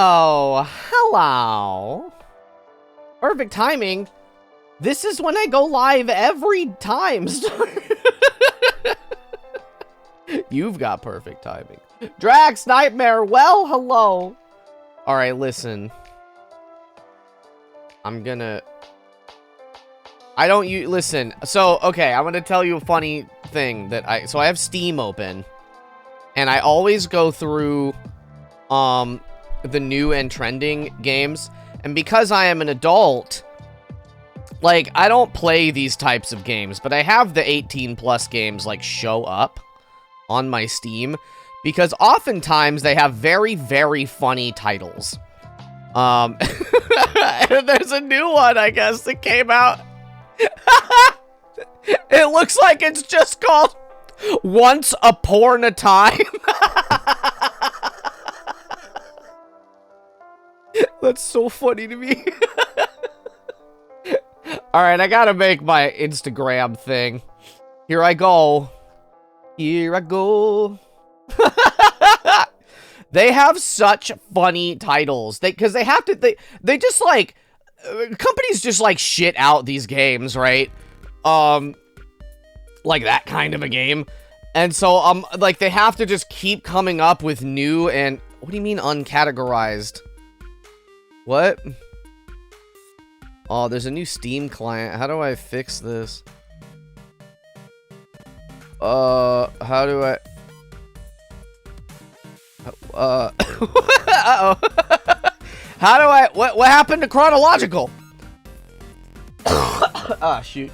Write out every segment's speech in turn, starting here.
Oh, hello. Perfect timing. This is when I go live every time. You've got perfect timing. Drax Nightmare, well, hello. All right, listen. Listen. So, okay, I'm gonna tell you a funny thing that I have Steam open, and I always go through, the new and trending games, and because I am an adult, like, I don't play these types of games, but I have the 18+ games, like, show up on my Steam, because oftentimes they have very, very funny titles. And there's a new one, I guess, that came out. It looks like it's just called Once Upon a Time. That's so funny to me. Alright, I gotta make my Instagram thing. Here I go. Here I go. They have such funny titles. Because they have to, they just like, companies just like shit out these games, right? Like that kind of a game. And so, like, they have to just keep coming up with new and, what do you mean uncategorized? What? Oh, there's a new Steam client. How do I fix this? How do I... uh-oh. How do I... What happened to chronological? Ah, shoot.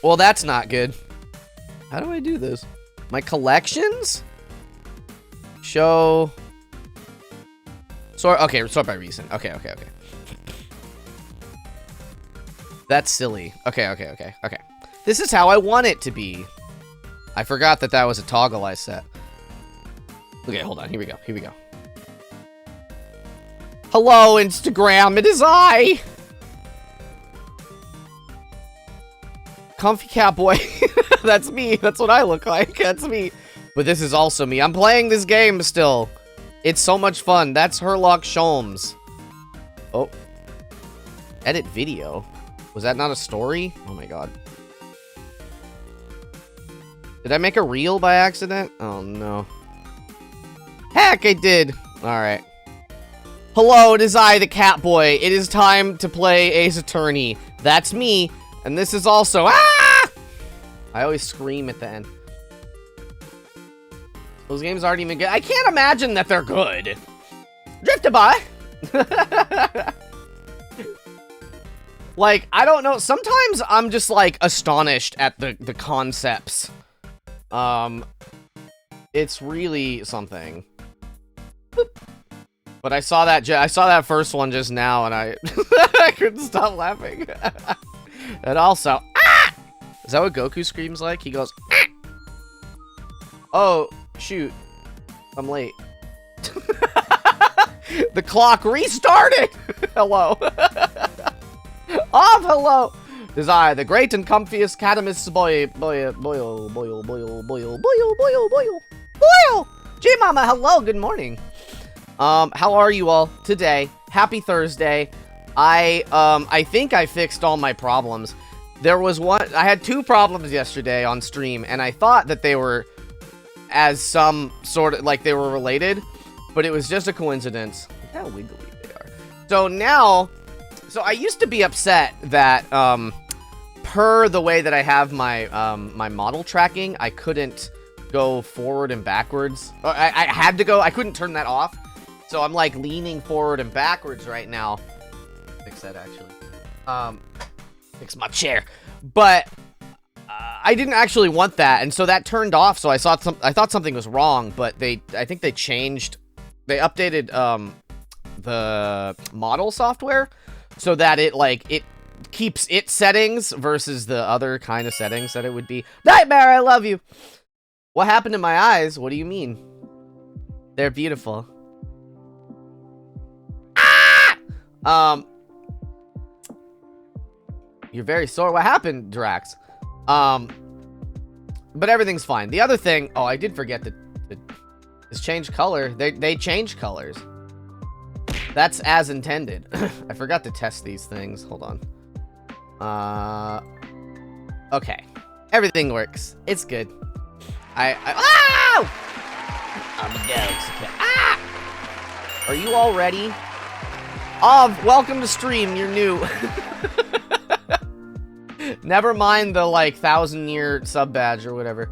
Well, that's not good. How do I do this? My collections? Show... Sort by recent. Okay. That's silly. Okay. This is how I want it to be. I forgot that was a toggle I set. Okay, hold on. Here we go. Hello, Instagram. It is I. Comfy Catboy. That's me. That's what I look like. That's me. But this is also me. I'm playing this game still. It's so much fun. That's Herlock Sholmes. Oh. Edit video. Was that not a story? Oh my god. Did I make a reel by accident? Oh no. Heck, I did. Alright. Hello, it is I, the Catboy. It is time to play Ace Attorney. That's me. And this is also... Ah! I always scream at the end. Those games aren't even good. I can't imagine that they're good. Driftaby. Like, I don't know. Sometimes I'm just, like, astonished at the concepts. It's really something. Boop. But I saw that first one just now, and I couldn't stop laughing. And also, ah! Is that what Goku screams like? He goes, ah! Oh, shoot. I'm late. The clock restarted! Hello. Hello. Is I, the great and comfiest catamus boil. G-Mama, hello, good morning. How are you all today? Happy Thursday. I think I fixed all my problems. I had 2 problems yesterday on stream, and I thought that they were as some sort of, like, they were related, but it was just a coincidence. Look how wiggly they are. So now, I used to be upset that, per the way that I have my, my model tracking, I couldn't go forward and backwards. I had to go, I couldn't turn that off. So I'm, like, leaning forward and backwards right now. Fix that, actually. Fix my chair. But I didn't actually want that, and so that turned off. So I thought something was wrong, but I think they updated the model software so that it keeps its settings versus the other kind of settings that it would be. Nightmare, I love you. What happened to my eyes? What do you mean? They're beautiful. Ah! You're very sore. What happened, Drax? But everything's fine. The other thing... Oh, I did forget to Is change color. They change colors. That's as intended. I forgot to test these things. Hold on. Okay. Everything works. It's good. Oh! I'm a ghost. Okay. Ah! Are you all ready? Oh, welcome to stream. You're new. Never mind the, like, 1,000-year sub badge or whatever.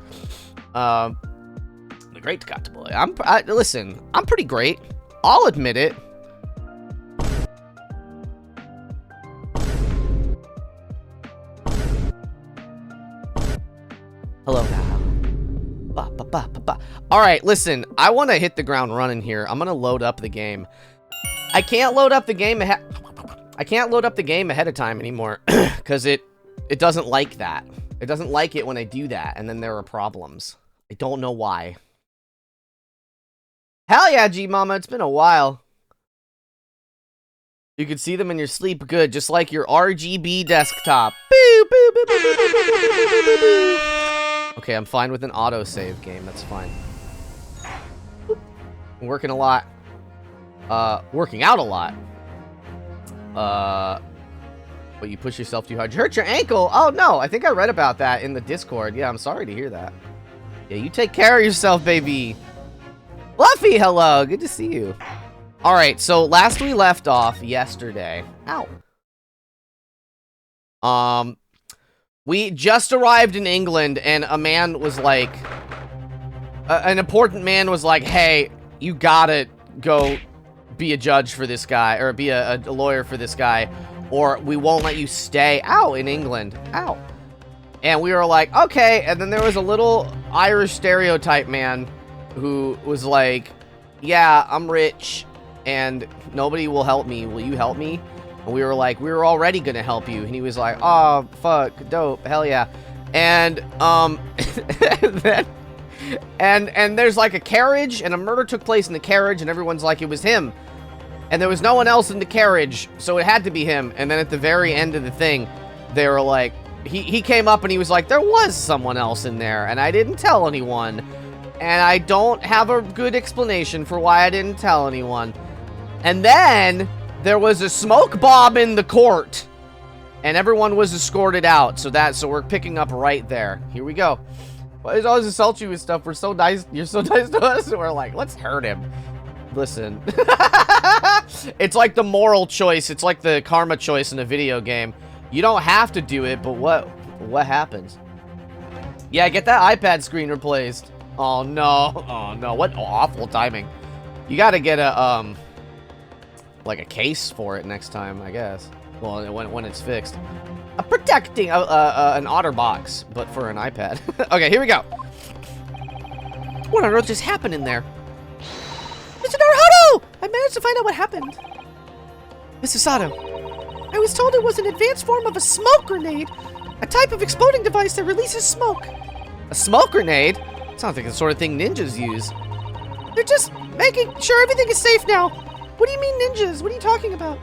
The great Catboy. Listen, I'm pretty great. I'll admit it. Hello now. Alright, listen. I want to hit the ground running here. I'm going to load up the game. I can't load up the game ahead of time anymore. Because it doesn't like that. It doesn't like it when I do that. And then there are problems. I don't know why. Hell yeah, G-Mama. It's been a while. You can see them in your sleep good. Just like your RGB desktop. Boo, boo, boo, boo, boo, boo, boo, boo, boo, boo, boo. Okay, I'm fine with an autosave game. That's fine. I'm working a lot. Working out a lot. But you push yourself too hard. You hurt your ankle? Oh, no. I think I read about that in the Discord. Yeah, I'm sorry to hear that. Yeah, you take care of yourself, baby. Fluffy, hello. Good to see you. All right, so last we left off yesterday. Ow. We just arrived in England, and a man was like... an important man was like, hey, you gotta go be a judge for this guy, or be a lawyer for this guy, or we won't let you stay out in England. Ow. And we were like, okay, and then there was a little Irish stereotype man who was like, yeah, I'm rich, and nobody will help me. Will you help me? And we were like, we were already gonna help you. And he was like, oh, fuck, dope, hell yeah. And, and there's like a carriage, and a murder took place in the carriage, and everyone's like, it was him. And there was no one else in the carriage, so it had to be him. And then at the very end of the thing, they were like, he came up and he was like, there was someone else in there, and I didn't tell anyone. And I don't have a good explanation for why I didn't tell anyone. And then there was a smoke bomb in the court, and everyone was escorted out. So we're picking up right there. Here we go. Why does always insult you with stuff? We're so nice. You're so nice to us. And we're like, let's hurt him. Listen. It's like the moral choice. It's like the karma choice in a video game. You don't have to do it, but what happens? Yeah, get that iPad screen replaced. Oh no. Oh no. What awful timing. You gotta get a like a case for it next time, I guess. Well, when it's fixed. A protecting an OtterBox, but for an iPad. Okay, here we go. What on earth just happened in there? Mr. Naruhodo! I managed to find out what happened. Mr. Sato, I was told it was an advanced form of a smoke grenade, a type of exploding device that releases smoke. A smoke grenade? Sounds like the sort of thing ninjas use. They're just making sure everything is safe now. What do you mean ninjas? What are you talking about?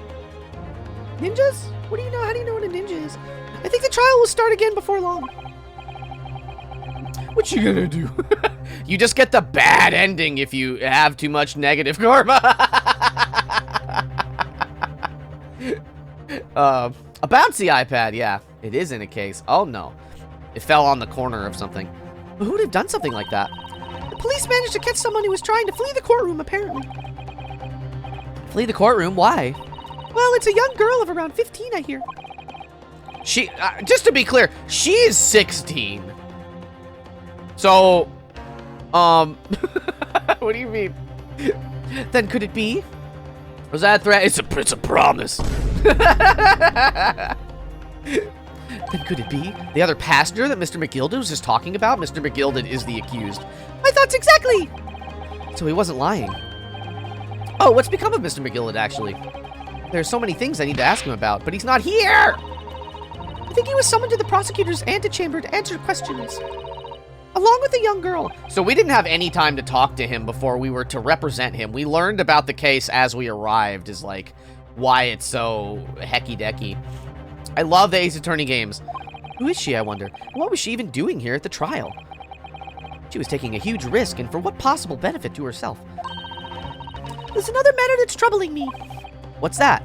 Ninjas? What do you know? How do you know what a ninja is? I think the trial will start again before long. What you gonna do? You just get the bad ending if you have too much negative karma. A bouncy iPad, yeah. It is in a case. Oh no. It fell on the corner of something. But who would have done something like that? The police managed to catch someone who was trying to flee the courtroom, apparently. Flee the courtroom? Why? Well, it's a young girl of around 15, I hear. She, just to be clear, she is 16. So, what do you mean? Then could it be? Was that a threat? It's a promise. Then could it be the other passenger that Mr. McGilded was just talking about? Mr. McGilded is the accused. My thoughts exactly! So he wasn't lying. Oh, what's become of Mr. McGilded, actually? There's so many things I need to ask him about, but he's not here! I think he was summoned to the prosecutor's antechamber to answer questions. Along with a young girl. So we didn't have any time to talk to him before we were to represent him. We learned about the case as we arrived, is like, why it's so hecky-decky. I love the Ace Attorney games. Who is she, I wonder? What was she even doing here at the trial? She was taking a huge risk, and for what possible benefit to herself? There's another matter that's troubling me. What's that?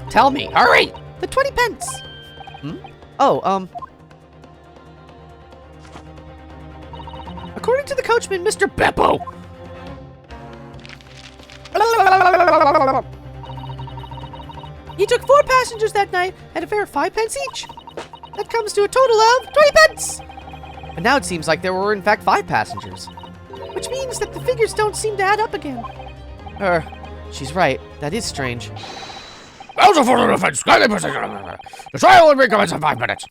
Tell me, hurry! The 20 pence. Oh, according to the coachman, Mr. Beppo. He took 4 passengers that night at a fare of 5 pence each. That comes to a total of 20 pence. But now it seems like there were in fact 5 passengers. Which means that the figures don't seem to add up again. She's right. That is strange. The trial will recommence in 5 minutes.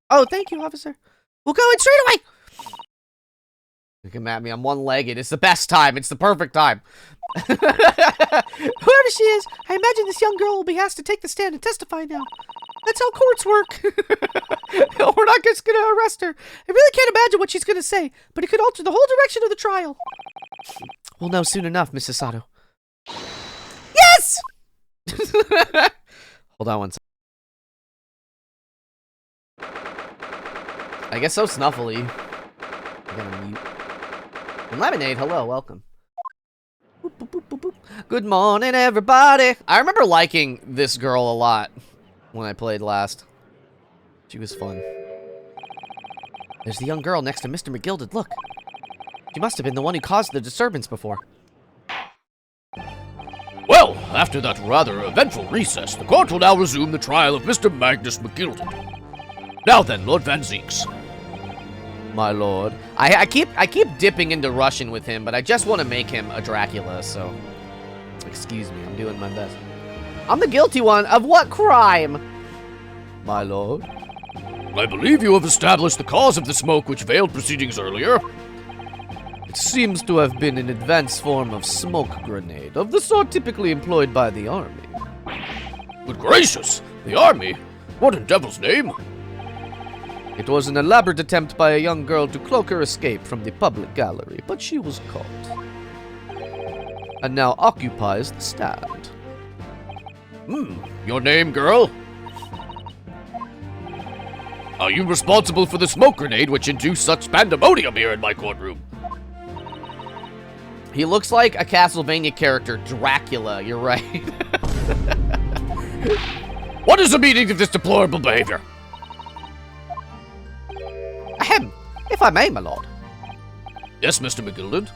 Oh, thank you, officer. We'll go in straight away. Look at me. I'm one-legged. It's the best time. It's the perfect time. Whoever she is, I imagine this young girl will be asked to take the stand and testify now. That's how courts work. We're not just going to arrest her. I really can't imagine what she's going to say, but it could alter the whole direction of the trial. We'll know soon enough, Mrs. Sato. Yes! Hold on one second. I guess so, Snuffly. I gotta mute. And Lemonade, hello, welcome. Boop, boop, boop, boop, boop. Good morning, everybody. I remember liking this girl a lot when I played last. She was fun. There's the young girl next to Mr. McGilded. Look. She must have been the one who caused the disturbance before. Well, after that rather eventful recess, the court will now resume the trial of Mr. Magnus McGilded. Now then, Lord Van Zeeks. My lord. I keep dipping into Russian with him, but I just want to make him a Dracula, so... Excuse me, I'm doing my best. I'm the guilty one of what crime? My lord. I believe you have established the cause of the smoke which veiled proceedings earlier. It seems to have been an advanced form of smoke grenade, of the sort typically employed by the army. Good gracious! The army? What in devil's name? It was an elaborate attempt by a young girl to cloak her escape from the public gallery, but she was caught. And now occupies the stand. Your name, girl? Are you responsible for the smoke grenade which induced such pandemonium here in my courtroom? He looks like a Castlevania character, Dracula, you're right. What is the meaning of this deplorable behavior? Ahem, if I may, my lord. Yes, Mr. McGilded?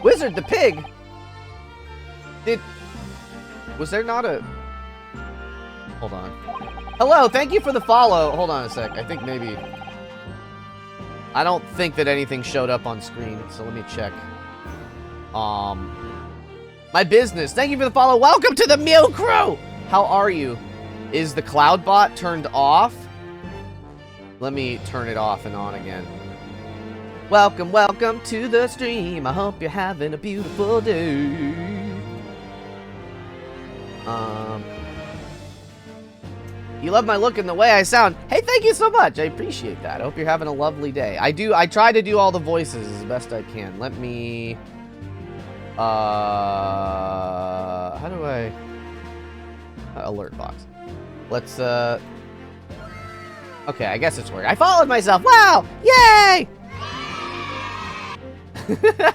Wizard the pig! Was there not a... Hold on. Hello, thank you for the follow. Hold on a sec, I think maybe... I don't think that anything showed up on screen, so let me check. My business. Thank you for the follow. Welcome to the Mew Crew! How are you? Is the cloud bot turned off? Let me turn it off and on again. Welcome, welcome to the stream. I hope you're having a beautiful day. You love my look and the way I sound. Hey, thank you so much. I appreciate that. I hope you're having a lovely day. I try to do all the voices as best I can. Let me... how do I... alert box. Let's, okay, I guess it's working. I followed myself. Wow! Yay!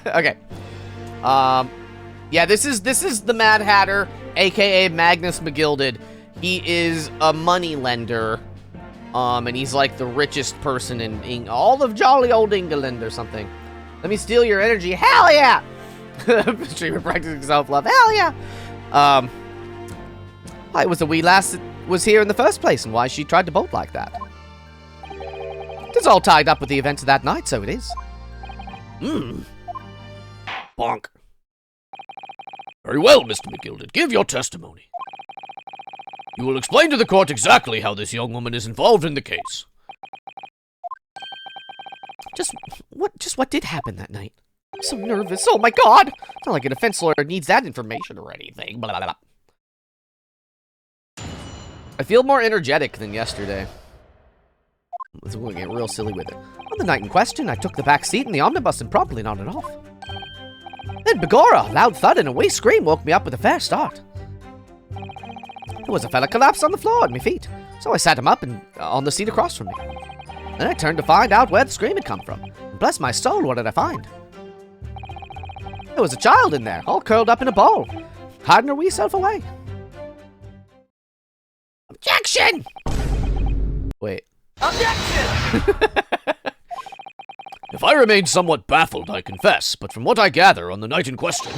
Okay. Yeah, this is the Mad Hatter, aka Magnus McGilded. He is a money lender, and he's like the richest person in all of jolly old England or something. Let me steal your energy. Hell yeah! Streamer practicing self-love. Hell yeah! Why, it was the wee lass that was here in the first place, and why she tried to bolt like that. It's all tied up with the events of that night, so it is. Bonk. Very well, Mr. McGilded. Give your testimony. You will explain to the court exactly how this young woman is involved in the case. Just what did happen that night? I'm so nervous. Oh my god! It's not like a defense lawyer needs that information or anything. Blah, blah, blah. I feel more energetic than yesterday. Let's go get real silly with it. On the night in question, I took the back seat in the omnibus and promptly nodded off. Then, begorra, a loud thud and a wee scream woke me up with a fair start. There was a fella collapsed on the floor at my feet, so I sat him up and on the seat across from me. Then I turned to find out where the scream had come from. And bless my soul, what did I find? There was a child in there, all curled up in a ball, hiding her wee self away. Objection! Wait. Objection! If I remain somewhat baffled, I confess, but from what I gather on the night in question,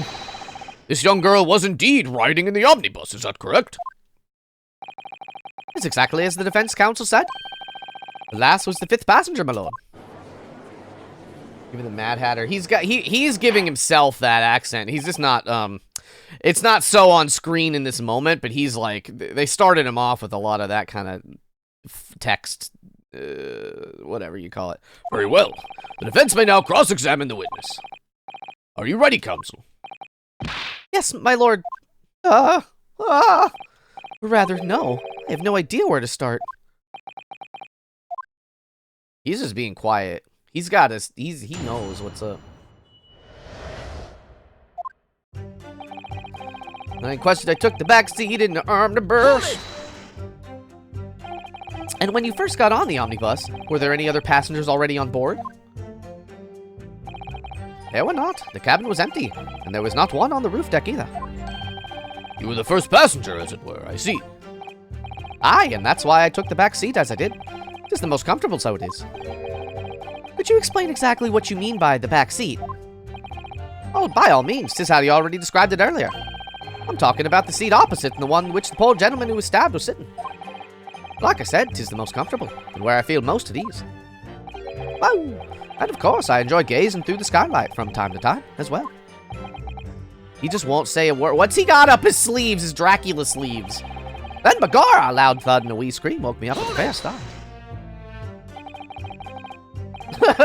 this young girl was indeed riding in the omnibus, is that correct? It's exactly as the defense counsel said. The lass was the 5th passenger, my lord. Give me the Mad Hatter. He's giving himself that accent. He's just not, it's not so on screen in this moment, but he's like, they started him off with a lot of that kind of text, whatever you call it. Very well. The defense may now cross-examine the witness. Are you ready, counsel? Yes, my lord. Rather, no. I have no idea where to start. He's just being quiet. He knows what's up. I questioned, I took the back seat in the omnibus. And when you first got on the omnibus, were there any other passengers already on board? There were not. The cabin was empty, and there was not one on the roof deck either. You were the first passenger, as it were, I see. Aye, and that's why I took the back seat as I did. It is the most comfortable, so it is. Could you explain exactly what you mean by the back seat? Oh, by all means, 'tis how you already described it earlier. I'm talking about the seat opposite and the one in which the poor gentleman who was stabbed was sitting. Like I said, 'tis the most comfortable, and where I feel most at ease. Oh, and of course, I enjoy gazing through the skylight from time to time, as well. He just won't say a word. What's he got up his sleeves, his Dracula sleeves? Then, begorra, a loud thud and a wee scream woke me up at the fair start.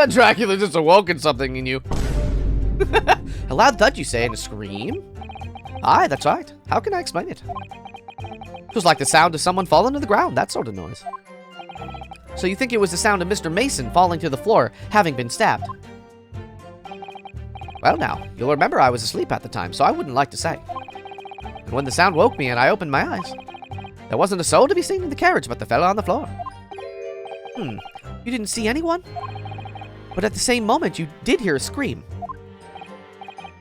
Dracula just awoken something in you. A loud thud, you say, and a scream? Aye, that's right. How can I explain it? It was like the sound of someone falling to the ground, that sort of noise. So you think it was the sound of Mr. Mason falling to the floor, having been stabbed? Well now, you'll remember I was asleep at the time, so I wouldn't like to say. And when the sound woke me and I opened my eyes, there wasn't a soul to be seen in the carriage but the fellow on the floor. You didn't see anyone? But at the same moment, you did hear a scream.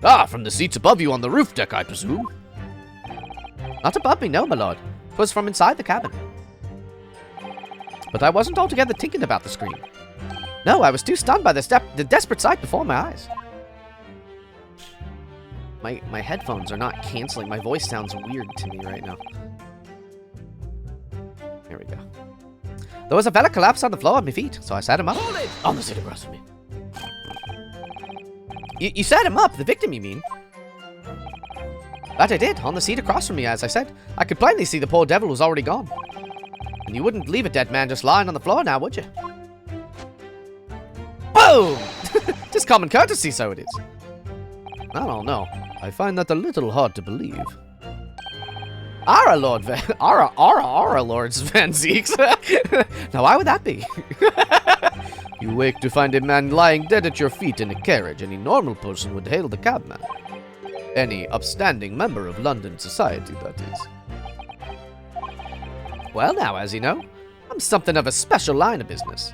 Ah, from the seats above you on the roof deck, I presume? Not above me, no, my lord. 'Twas from inside the cabin. But I wasn't altogether thinking about the scream. No, I was too stunned by the desperate sight before my eyes. My headphones are not canceling. My voice sounds weird to me right now. Here we go. There was a fella collapsed on the floor at my feet, so I sat him up. On the seat across from me. You sat him up, the victim, you mean? That I did, on the seat across from me, as I said. I could plainly see the poor devil was already gone. And you wouldn't leave a dead man just lying on the floor now, would you? Boom! Just common courtesy, so it is. I don't know. I find that a little hard to believe. Ara Lords Van Zeeks. Now, why would that be? You wake to find a man lying dead at your feet in a carriage. Any normal person would hail the cabman. Any upstanding member of London society, that is. Well now, as you know, I'm something of a special line of business.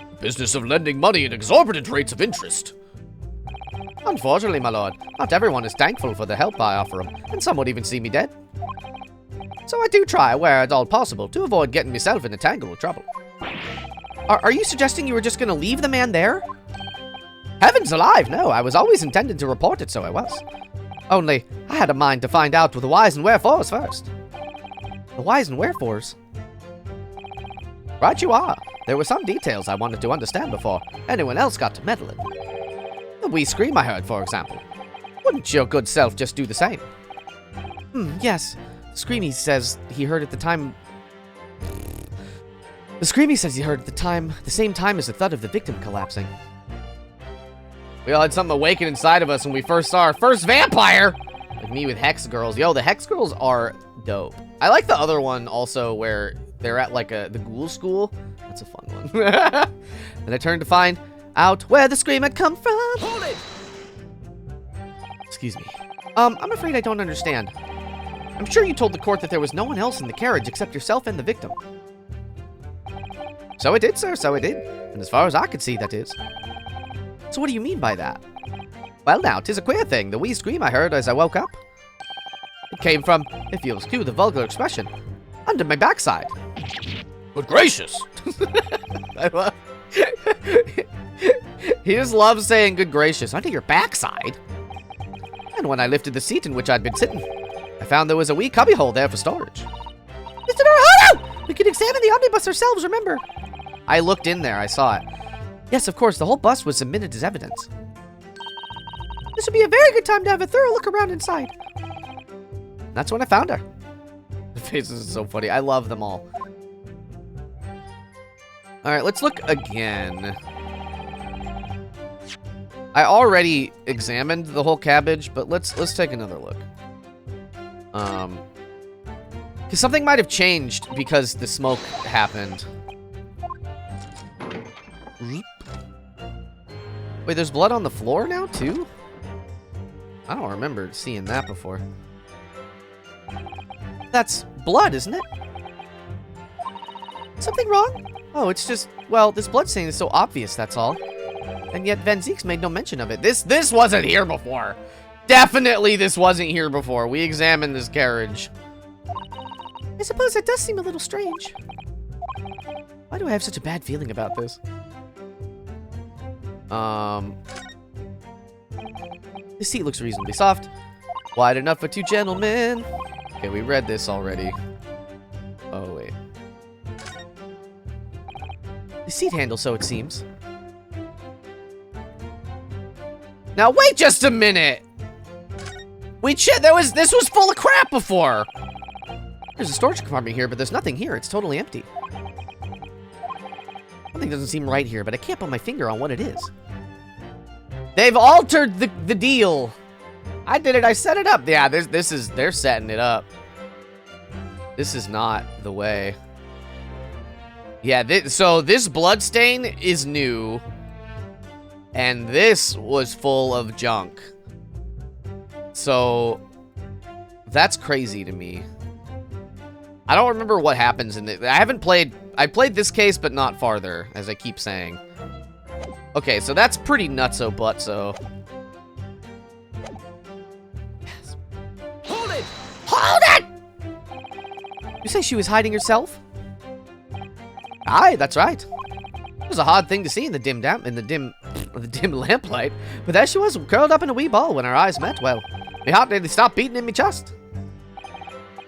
The business of lending money at exorbitant rates of interest. Unfortunately, my lord, not everyone is thankful for the help I offer them, and some would even see me dead. So I do try, where at all possible, to avoid getting myself in a tangle of trouble. Are you suggesting you were just going to leave the man there? Heavens alive, no, I was always intending to report it, so I was. Only, I had a mind to find out the whys and wherefores first. The whys and wherefores? Right you are. There were some details I wanted to understand before anyone else got to meddling. The wee scream I heard, for example. Wouldn't your good self just do the same? Yes. The scream he says he heard at the time... The scream he says he heard at the same time as the thud of the victim collapsing. We all had something awaken inside of us when we first saw our first vampire! Like me with Hex Girls. Yo, the Hex Girls are dope. I like the other one also where they're at like the ghoul school. That's a fun one. And I turned to find out where the scream had come from. Hold it! Excuse me. I'm afraid I don't understand. I'm sure you told the court that there was no one else in the carriage except yourself and the victim. So it did, sir, so it did. And as far as I could see, that is. So what do you mean by that? Well now, 'tis a queer thing, the wee scream I heard as I woke up. It came from, if you'll excuse the vulgar expression, under my backside. Good gracious! I love... He just loves saying good gracious, under your backside. And when I lifted the seat in which I'd been sitting, I found there was a wee cubbyhole there for storage. Mr. Naruto! We can examine the omnibus ourselves, remember? I looked in there, I saw it. Yes, of course, the whole bus was submitted as evidence. This would be a very good time to have a thorough look around inside. That's when I found her. The faces are so funny. I love them all. Alright, let's look again. I already examined the whole cabbage, but let's take another look. Because something might have changed because the smoke happened. Wait, there's blood on the floor now, too? I don't remember seeing that before. That's blood, isn't it? Something wrong? Oh, it's just, well, this blood stain is so obvious, that's all. And yet Van Zeek's made no mention of it. This wasn't here before. Definitely this wasn't here before. We examined this carriage. I suppose that does seem a little strange. Why do I have such a bad feeling about this? The seat looks reasonably soft. Wide enough for two gentlemen. Okay, we read this already. Oh, wait. The seat handle, so it seems. Now, wait just a minute! This was full of crap before! There's a storage compartment here, but there's nothing here. It's totally empty. Something doesn't seem right here, but I can't put my finger on what it is. They've altered the deal. I did it. I set it up. Yeah, they're setting it up. This is not the way. Yeah, so this blood stain is new. And this was full of junk. So, that's crazy to me. I don't remember what happens in it. I played this case, but not farther, as I keep saying. Okay, so that's pretty nutso-butso. Yes. Hold it! Hold it! You say she was hiding herself? Aye, that's right. It was a hard thing to see in the dim lamplight, but there she was, curled up in a wee ball when our eyes met. Well, my heart nearly stopped beating in my chest.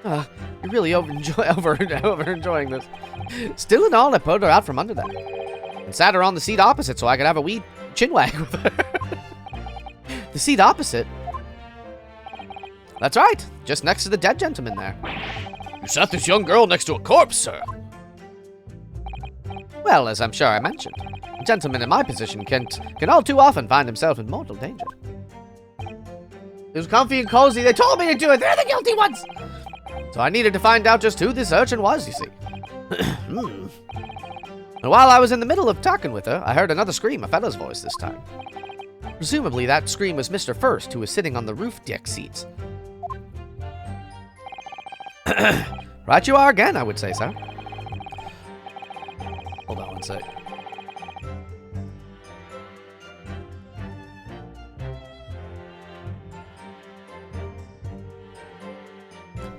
You're really over enjoying this. Still in all, I pulled her out from under there and sat her on the seat opposite so I could have a wee chinwag with her. The seat opposite? That's right, just next to the dead gentleman there. You sat this young girl next to a corpse, sir. Well, as I'm sure I mentioned, a gentleman in my position can all too often find himself in mortal danger. It was comfy and cozy. They told me to do it. They're the guilty ones. So I needed to find out just who this urchin was, you see. And while I was in the middle of talking with her, I heard another scream, a fellow's voice this time. Presumably that scream was Mr. First, who was sitting on the roof deck seats. Right you are again, I would say, sir. Hold on one sec.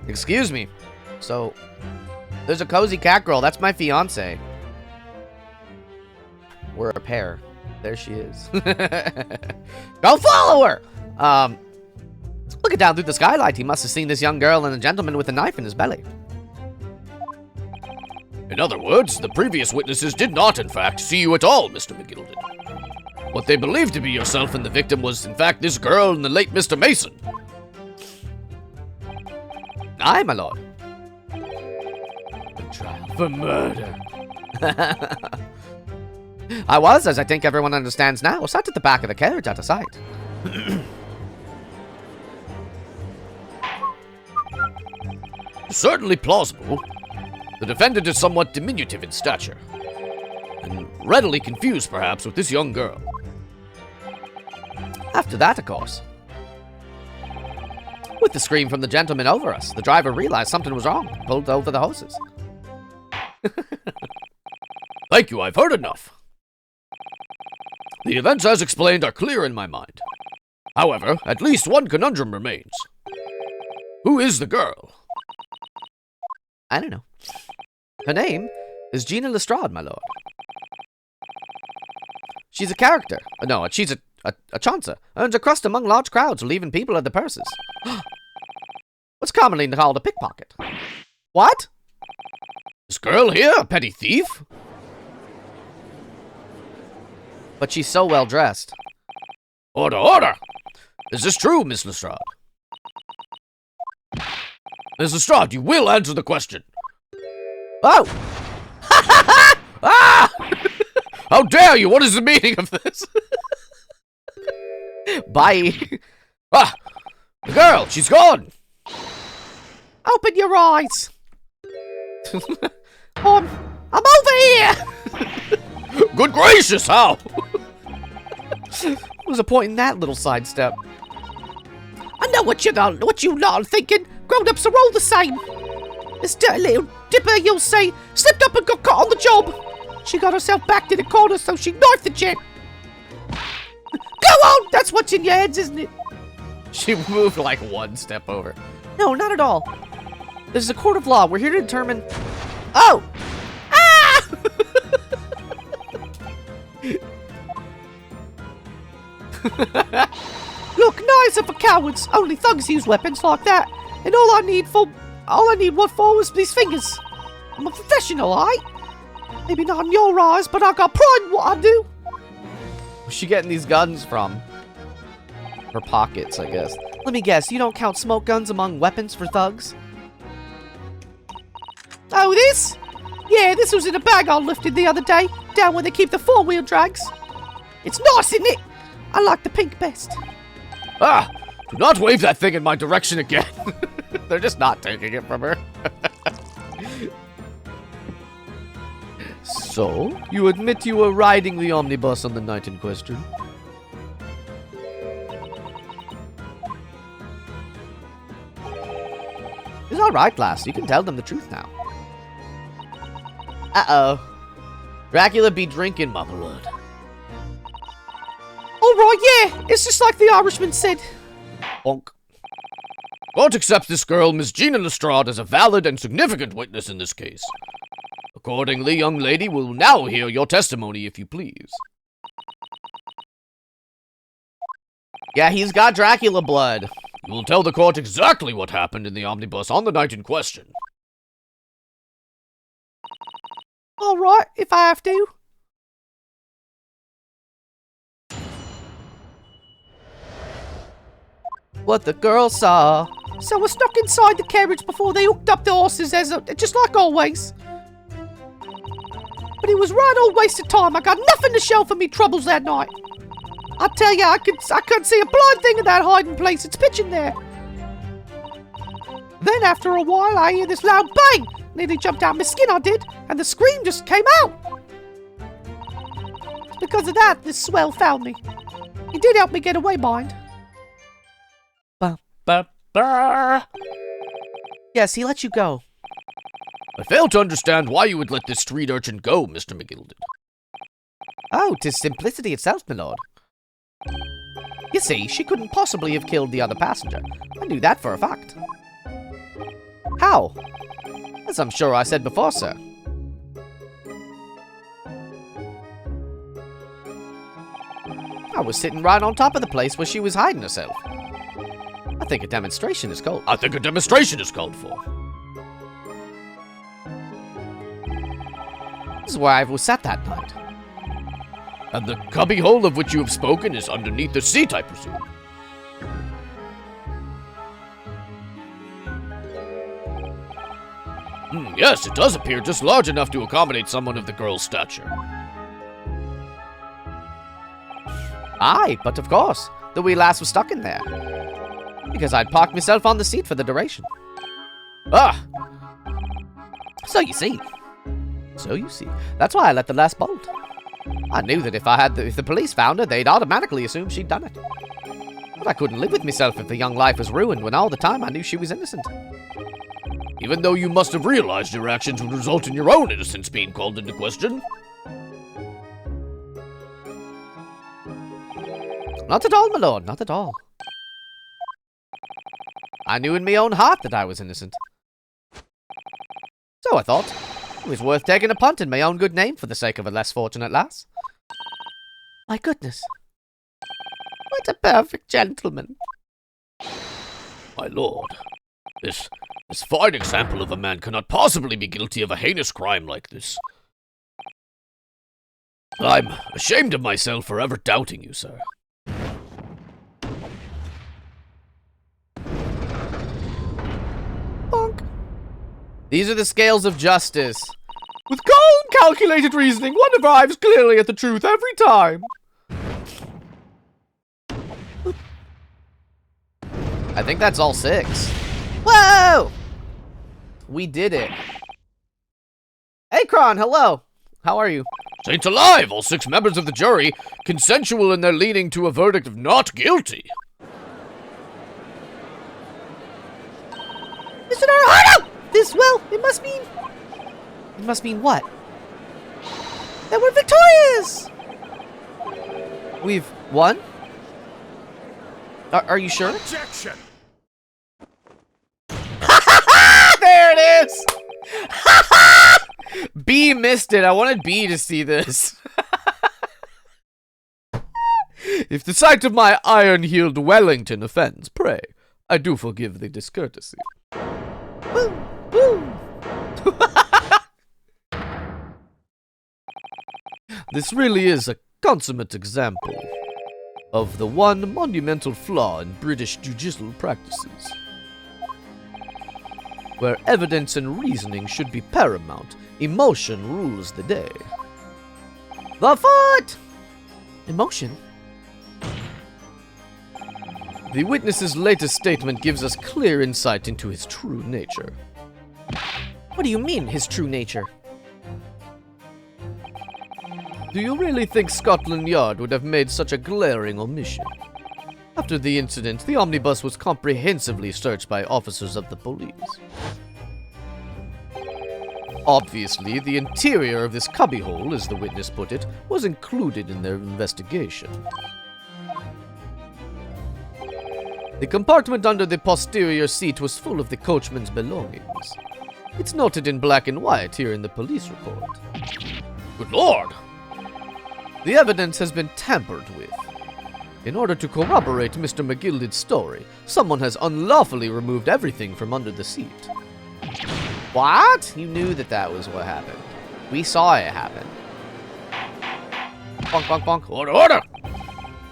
Excuse me. So, there's a cozy cat girl. That's my fiance. We're a pair. There she is. Go follow her! Looking down through the skylight, he must have seen this young girl and a gentleman with a knife in his belly. In other words, the previous witnesses did not, in fact, see you at all, Mr. McGilded. What they believed to be yourself and the victim was, in fact, this girl and the late Mr. Mason. Aye, my lord. The trial for murder. I was, as I think everyone understands now, sat at the back of the carriage out of sight. Certainly plausible. The defendant is somewhat diminutive in stature, and readily confused, perhaps, with this young girl. After that, of course. With the scream from the gentleman over us, the driver realized something was wrong and pulled over the horses. Thank you, I've heard enough. The events as explained are clear in my mind. However, at least one conundrum remains. Who is the girl? I don't know. Her name is Gina Lestrade, my lord. She's a character. No, she's a chancer. Earns a crust among large crowds, relieving people of their purses. What's commonly called a pickpocket. What? This girl here, a petty thief? But she's so well dressed. Order, order! Is this true, Miss Lestrade? Miss Lestrade, you will answer the question. Oh! Ah! How dare you? What is the meaning of this? Bye. Ah! The girl, she's gone! Open your eyes. I'm over here. Good gracious, how? What was the point in that little sidestep? I know what you lot are thinking. Grown-ups are all the same. This dirty little dipper, you'll say, slipped up and got caught on the job. She got herself backed in a corner, so she knifed the gent. Go on! That's what's in your heads, isn't it? She moved like one step over. No, not at all. This is a court of law. We're here to determine... Oh! Ah! Look, knives are for cowards. Only thugs use weapons like that. And all I need for was these fingers. I'm a professional, alright? Maybe not in your eyes, but I got pride in what I do. Where's she getting these guns from? Her pockets, I guess. Let me guess, you don't count smoke guns among weapons for thugs? Oh, this? Yeah, this was in a bag I lifted the other day, down where they keep the four-wheel drags. It's nice, isn't it? I like the pink best. Ah! Do not wave that thing in my direction again. They're just not taking it from her. So, you admit you were riding the omnibus on the night in question? It's alright, lass. You can tell them the truth now. Uh-oh. Dracula be drinking my blood. Alright, yeah. It's just like the Irishman said. Bonk. Court accepts this girl, Miss Gina Lestrade, as a valid and significant witness in this case. Accordingly, young lady, we'll now hear your testimony, if you please. Yeah, he's got Dracula blood. You will tell the court exactly what happened in the omnibus on the night in question. Alright, if I have to. What the girl saw. So I snuck inside the carriage before they hooked up the horses, just like always. But it was right old waste of time. I got nothing to show for me troubles that night. I tell you, I couldn't see a blind thing in that hiding place. It's pitch in there. Then after a while, I hear this loud bang. Nearly jumped out my skin, I did, and the scream just came out. Because of that, this swell found me. He did help me get away, mind. Yes, he let you go. I fail to understand why you would let this street urchin go, Mr. McGilded. Oh, 'tis simplicity itself, my lord. You see, she couldn't possibly have killed the other passenger. I knew that for a fact. How? As I'm sure I said before, sir. I was sitting right on top of the place where she was hiding herself. I think a demonstration is called. I think a demonstration is called for. This is where I was sat that night. And the cubbyhole of which you have spoken is underneath the seat, I presume. Yes, it does appear just large enough to accommodate someone of the girl's stature. Aye, but of course, the wee lass was stuck in there. Because I'd parked myself on the seat for the duration. Ah! So you see. That's why I let the lass bolt. I knew that if the police found her, they'd automatically assume she'd done it. But I couldn't live with myself if the young life was ruined when all the time I knew she was innocent. Even though you must have realized your actions would result in your own innocence being called into question. Not at all, my lord, not at all. I knew in my own heart that I was innocent. So I thought it was worth taking a punt in my own good name for the sake of a less fortunate lass. My goodness. What a perfect gentleman. My lord, this fine example of a man cannot possibly be guilty of a heinous crime like this. I'm ashamed of myself for ever doubting you, sir. Bonk. These are the scales of justice. With calm, calculated reasoning, one arrives clearly at the truth every time. I think that's all 6. Whoa! We did it. Hey, Kron, hello. How are you? Saints alive! All 6 members of the jury, consensual in their leaning to a verdict of not guilty. Mr. Naruto! This, well, it must mean... It must mean what? That we're victorious! We've won? Are you sure? Objection! There it is! B missed it. I wanted B to see this. If the sight of my iron-heeled Wellington offends, pray, I do forgive the discourtesy. Woo! Woo! This really is a consummate example of the one monumental flaw in British judicial practices, where evidence and reasoning should be paramount, emotion rules the day. The foot! Emotion? The witness's latest statement gives us clear insight into his true nature. What do you mean, his true nature? Do you really think Scotland Yard would have made such a glaring omission? After the incident, the omnibus was comprehensively searched by officers of the police. Obviously, the interior of this cubbyhole, as the witness put it, was included in their investigation. The compartment under the posterior seat was full of the coachman's belongings. It's noted in black and white here in the police report. Good lord! The evidence has been tampered with. In order to corroborate Mr. McGilded's story, someone has unlawfully removed everything from under the seat. What? You knew that was what happened. We saw it happen. Bonk, bonk, bonk. Order, order!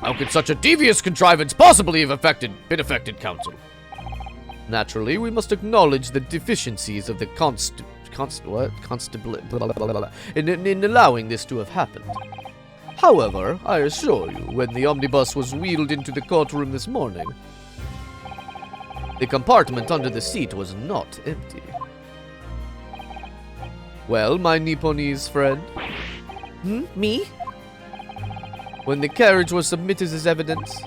How could such a devious contrivance possibly have been affected, counsel? Naturally, we must acknowledge the deficiencies of the in allowing this to have happened. However, I assure you, when the omnibus was wheeled into the courtroom this morning, the compartment under the seat was not empty. Well, my Nipponese friend? Me? When the carriage was submitted as evidence,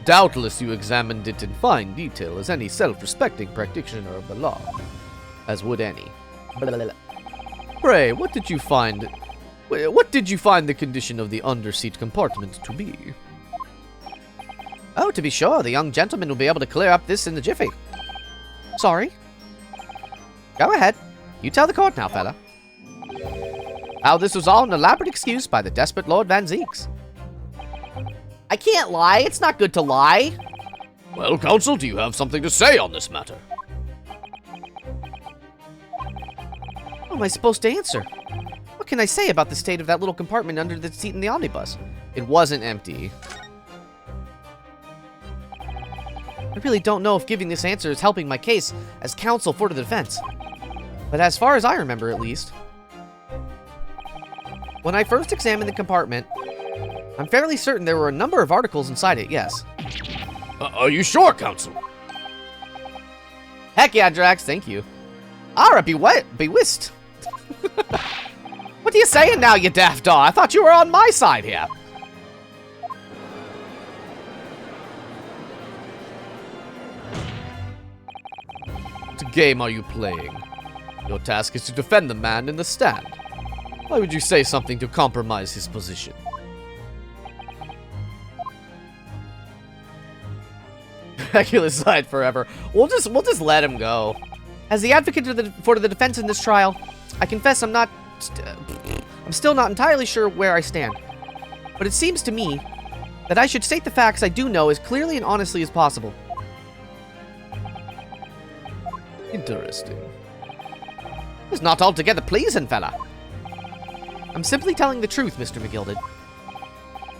doubtless you examined it in fine detail as any self-respecting practitioner of the law, as would any. Pray, what did you find the condition of the under-seat compartment to be? Oh, to be sure, the young gentleman will be able to clear up this in the jiffy. Sorry? Go ahead. You tell the court now, fella. How this was all an elaborate excuse by the desperate Lord Van Zeeks. I can't lie. It's not good to lie. Well, counsel, do you have something to say on this matter? How am I supposed to answer? What can I say about the state of that little compartment under the seat in the omnibus? It wasn't empty. I really don't know if giving this answer is helping my case as counsel for the defense. But as far as I remember, at least, when I first examined the compartment, I'm fairly certain there were a number of articles inside it, yes. Are you sure, counsel? Heck yeah, Drax, thank you. Ara, bewist. What are you saying now, you daft dog? I thought you were on my side here. What game are you playing? Your task is to defend the man in the stand. Why would you say something to compromise his position? Dracula's side forever. We'll just let him go. As the advocate for the defense in this trial, I confess I'm still not entirely sure where I stand. But it seems to me that I should state the facts I do know as clearly and honestly as possible. Interesting. It's not altogether pleasing, fella. I'm simply telling the truth, Mr. McGilded.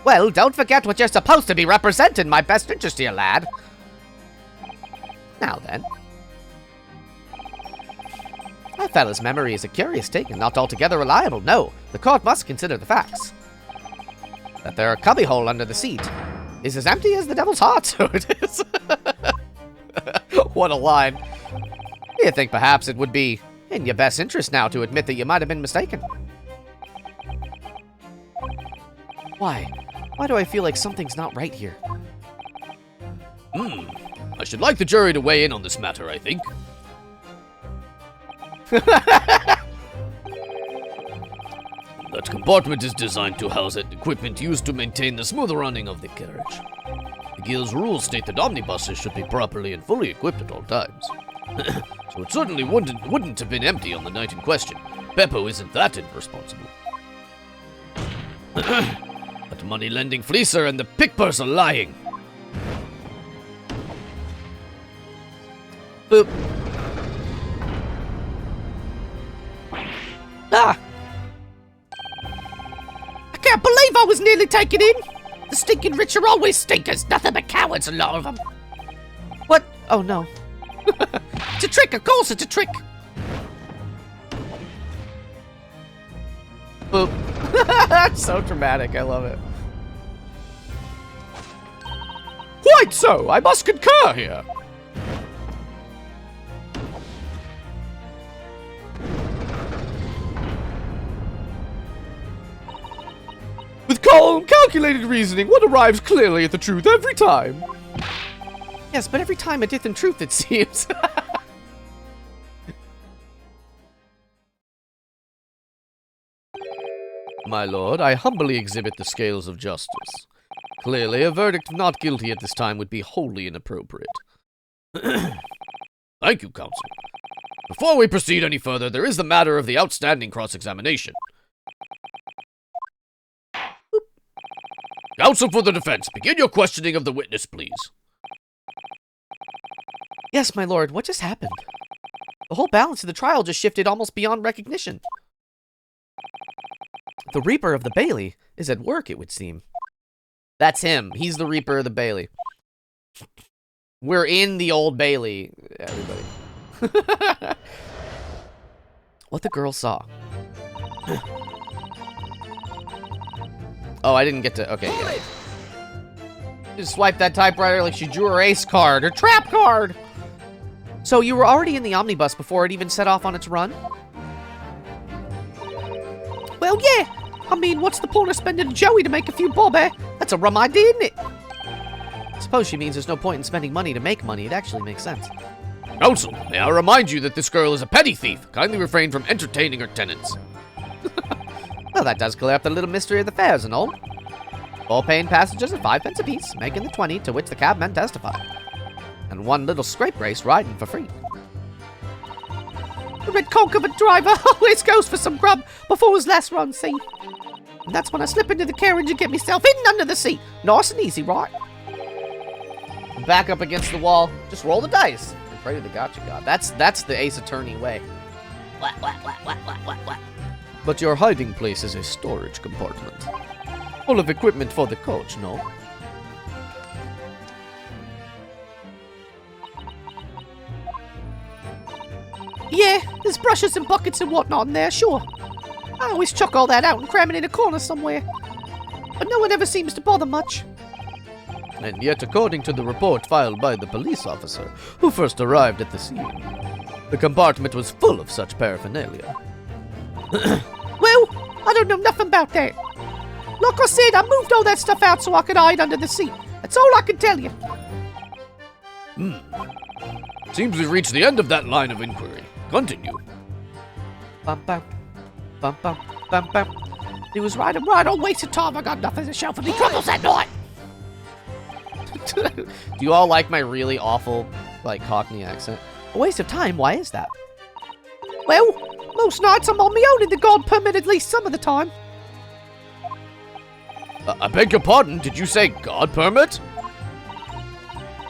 Well, don't forget what you're supposed to be representing my best interest here, lad. Now then. That fella's memory is a curious thing and not altogether reliable. No, the court must consider the facts. That there cubbyhole under the seat is as empty as the devil's heart, so it is. What a line. You think perhaps it would be in your best interest now to admit that you might have been mistaken. Why? Why do I feel like something's not right here? I should like the jury to weigh in on this matter, I think. That compartment is designed to house equipment used to maintain the smooth running of the carriage. The Guild's rules state that omnibuses should be properly and fully equipped at all times. So it certainly wouldn't have been empty on the night in question. Beppo isn't that irresponsible. That money-lending fleecer and the pick-purse are lying. Boop. Ah! I can't believe I was nearly taken in! The stinking rich are always stinkers, nothing but cowards, a lot of them. What? Oh no. It's a trick, of course it's a trick! Boop. That's so dramatic, I love it. Quite so, I must concur here. With calm, calculated reasoning, one arrives clearly at the truth every time. Yes, but every time a different truth, it seems. My lord, I humbly exhibit the scales of justice. Clearly, a verdict of not guilty at this time would be wholly inappropriate. Thank you, counsel. Before we proceed any further, there is the matter of the outstanding cross-examination. Counsel for the defense, begin your questioning of the witness, please. Yes, my lord, what just happened? The whole balance of the trial just shifted almost beyond recognition. The Reaper of the Bailey is at work, it would seem. That's him. He's the Reaper of the Bailey. We're in the Old Bailey, everybody. What the girl saw. Oh, I didn't get to... Okay, yeah. Just swipe that typewriter like she drew her ace card, her trap card! So you were already in the omnibus before it even set off on its run? Well, yeah. I mean, what's the point of spending Joey to make a few bob, eh? That's a rum idea, isn't it? I suppose she means there's no point in spending money to make money. It actually makes sense. Counsel, may I remind you that this girl is a petty thief. Kindly refrain from entertaining her tenants. Well, that does clear up the little mystery of the fares and all. All paying passengers at 5 pence apiece, making the 20 to which the cabmen testify. And one little scrape race riding for free. The red conch of a driver always goes for some grub before his last run, see? And that's when I slip into the carriage and get myself hidden under the seat. Nice and easy, right? Back up against the wall. Just roll the dice. And pray to the gotcha god. That's the Ace Attorney way. What? But your hiding place is a storage compartment. Full of equipment for the coach, no? Yeah, there's brushes and buckets and whatnot in there, sure. I always chuck all that out and cram it in a corner somewhere. But no one ever seems to bother much. And yet, according to the report filed by the police officer who first arrived at the scene, the compartment was full of such paraphernalia. Well, I don't know nothing about that. Like I said, I moved all that stuff out so I could hide under the seat. That's all I can tell you. Seems we've reached the end of that line of inquiry. Continue. Bum bum. Bum bum. Bum bum. He was right, I'm right. Don't waste of time. I got nothing to show for me troubles that night. Do you all like my really awful, like, Cockney accent? A waste of time? Why is that? Well, most nights I'm on my own in the God permit at least some of the time. I beg your pardon, did you say God permit?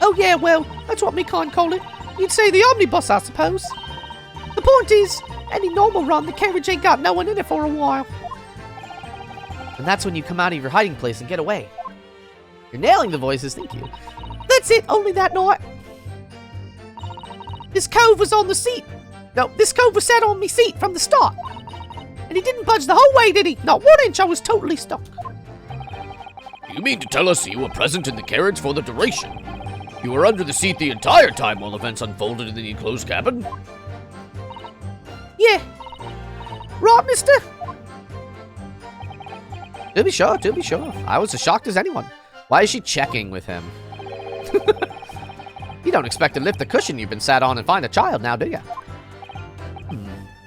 Oh yeah, well, that's what me kind call it. You'd say the omnibus, I suppose. The point is, any normal run, the carriage ain't got no one in it for a while. And that's when you come out of your hiding place and get away. You're nailing the voices, thank you. That's it, only that night. This cove was on the seat. No, this cove was sat on me seat from the start. And he didn't budge the whole way, did he? Not 1 inch, I was totally stuck. You mean to tell us you were present in the carriage for the duration? You were under the seat the entire time while events unfolded in the enclosed cabin? Yeah. Right, mister? To be sure, to be sure. I was as shocked as anyone. Why is she checking with him? You don't expect to lift the cushion you've been sat on and find a child now, do you?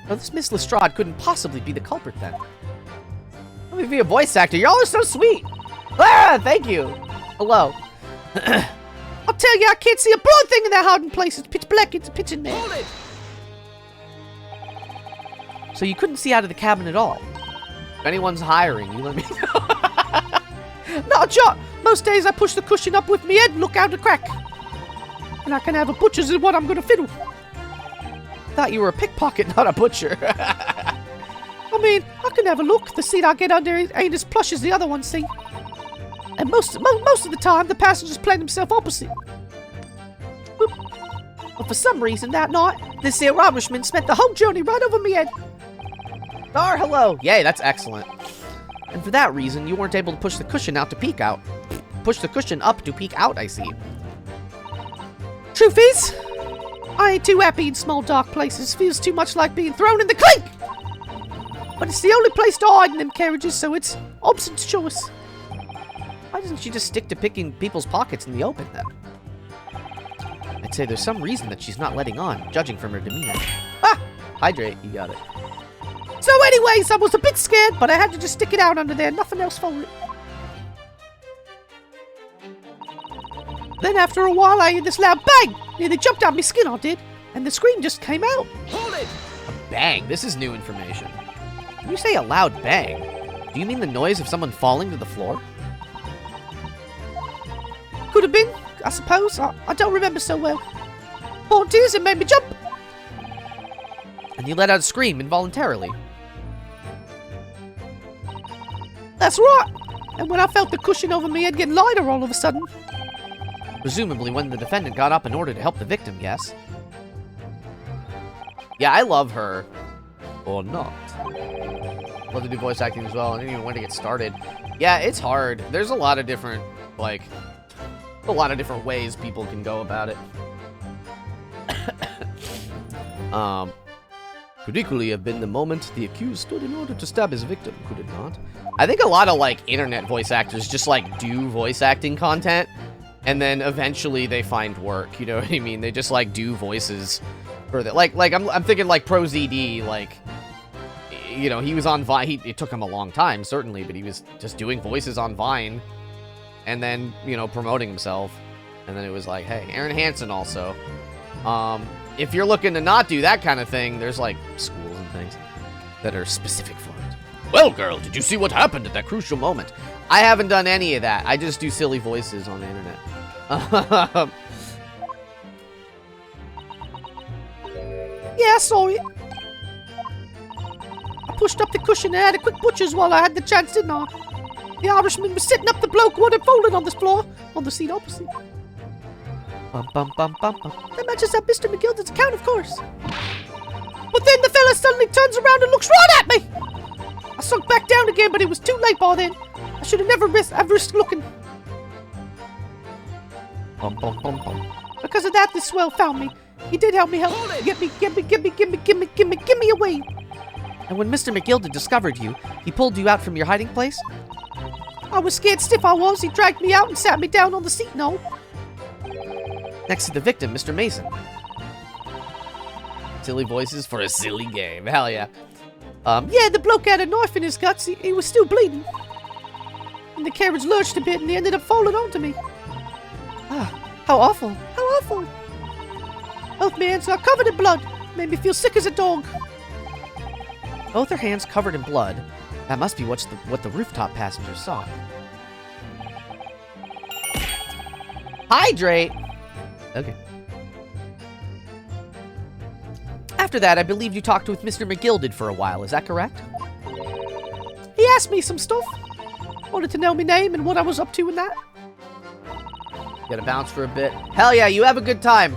Well, this Miss Lestrade couldn't possibly be the culprit then. Let me be a voice actor. Y'all are so sweet. Ah, thank you. Hello. I'll tell you, I can't see a blood thing in that hiding place. It's pitch black. It's pitch in there. Hold it. So you couldn't see out of the cabin at all. If anyone's hiring, you let me know. Not a shot. Most days I push the cushion up with me head and look out the crack. And I can have a butcher's is what I'm gonna fiddle. Thought you were a pickpocket, not a butcher. I mean, I can have a look. The seat I get under ain't as plush as the other one, see? And most of the time, the passenger's playing himself opposite. Boop. But for some reason, that night, this here Irishman spent the whole journey right over me head. Dar, hello. Yay, that's excellent. And for that reason, you weren't able to push the cushion out to peek out. Push the cushion up to peek out, I see. Truth is, I ain't too happy in small dark places. Feels too much like being thrown in the clink. But it's the only place to hide in them carriages, so it's Obson's choice. Why doesn't she just stick to picking people's pockets in the open, then? I'd say there's some reason that she's not letting on, judging from her demeanor. Ah! Hydrate, you got it. So anyways, I was a bit scared, but I had to just stick it out under there, nothing else for it. Then after a while, I heard this loud bang. Nearly jumped out my skin, I did. And the scream just came out. Hold it! A bang? This is new information. When you say a loud bang, do you mean the noise of someone falling to the floor? Could have been, I suppose. I don't remember so well. Point is, it made me jump. And you let out a scream involuntarily. That's right. And when I felt the cushion over me head getting lighter all of a sudden. Presumably when the defendant got up in order to help the victim, yes? Yeah, I love her. Or not. Love to do voice acting as well. I didn't even know when to get started. Yeah, it's hard. There's a lot of different, like, ways people can go about it. Could equally have been the moment the accused stood in order to stab his victim, could it not? I think a lot of, like, internet voice actors just, like, do voice acting content, and then eventually they find work, you know what I mean? They just, like, do voices for that. Like, I'm thinking, like, ProZD, like, you know, he was on Vine. It took him a long time, certainly, but he was just doing voices on Vine, and then, you know, promoting himself. And then it was like, hey, Aaron Hansen also. If you're looking to not do that kind of thing, there's, like, schools and things that are specific for it. Well, girl, did you see what happened at that Crucial moment. I haven't done any of that. I just do silly voices on the internet. Yeah, I saw it. I pushed up the cushion and had a quick butcher's while I had the chance, didn't I? The Irishman was sitting up the bloke who had fallen on this floor, on the seat opposite. Bum, bum, bum, bum, bum. That matches up Mr. McGilden's account, of course. But then the fella suddenly turns around and looks right at me. I sunk back down again, but it was too late by then. I should have never risked looking. Bum, bum, bum, bum. Because of that, this swell found me. He did help me get me away. And when Mr. McGilden discovered you, he pulled you out from your hiding place? I was scared stiff, I was. He dragged me out and sat me down on the seat, no. Next to the victim, Mr. Mason. Silly voices for a silly game. Hell yeah. Yeah, the bloke had a knife in his guts. He was still bleeding. And the carriage lurched a bit and he ended up falling onto me. How awful. How awful. Both my hands are covered in blood. Made me feel sick as a dog. Both her hands covered in blood. That must be what the rooftop passengers saw. Hydrate! Okay. After that, I believe you talked with Mr. McGilded for a while. Is that correct? He asked me some stuff. Wanted to know my name and what I was up to in that. Gotta bounce for a bit. Hell yeah, you have a good time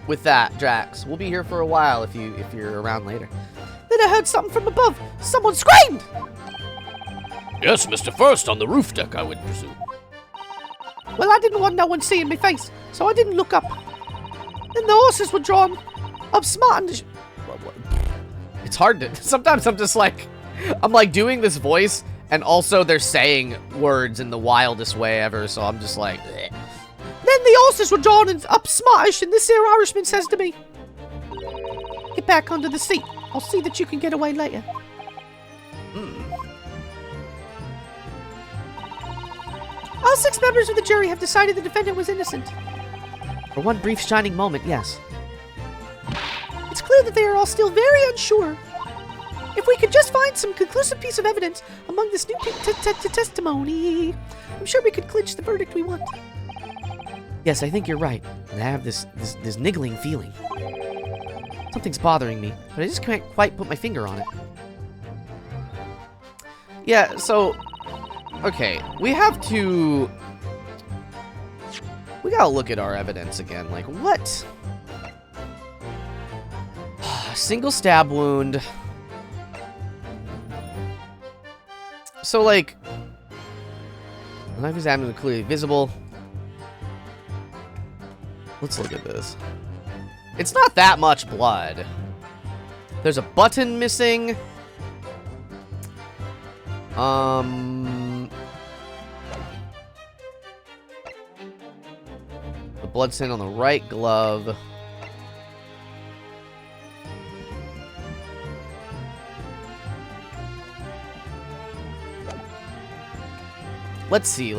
with that, Drax. We'll be here for a while if you're around later. Then I heard something from above. Someone screamed! Yes, Mr. First on the roof deck, I would presume. Well, I didn't want no one seeing my face, so I didn't look up. Then the horses were drawn up smart and... It's hard to... Sometimes I'm just like... I'm like doing this voice, and also they're saying words in the wildest way ever, so I'm just like... Bleh. Then the horses were drawn and up smartish, and this here Irishman says to me, "Get back under the seat. I'll see that you can get away later." All 6 members of the jury have decided the defendant was innocent. For one brief shining moment, yes. It's clear that they are all still very unsure. If we could just find some conclusive piece of evidence among this new testimony, I'm sure we could clinch the verdict we want. Yes, I think you're right. And I have this niggling feeling. Something's bothering me, but I just can't quite put my finger on it. Yeah, so... Okay, we have to... We gotta look at our evidence again. Like, what? Single stab wound. So, like... The knife is abdomen clearly visible. Let's look at this. It's not that much blood. There's a button missing. The blood stain on the right glove. Let's see.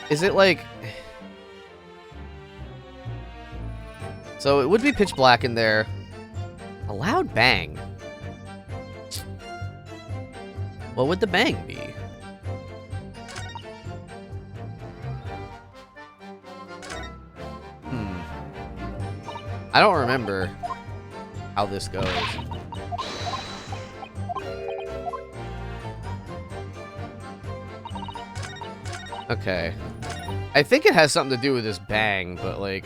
Is it like... So it would be pitch black in there. A loud bang. What would the bang be? I don't remember how this goes. Okay. I think it has something to do with this bang, but like...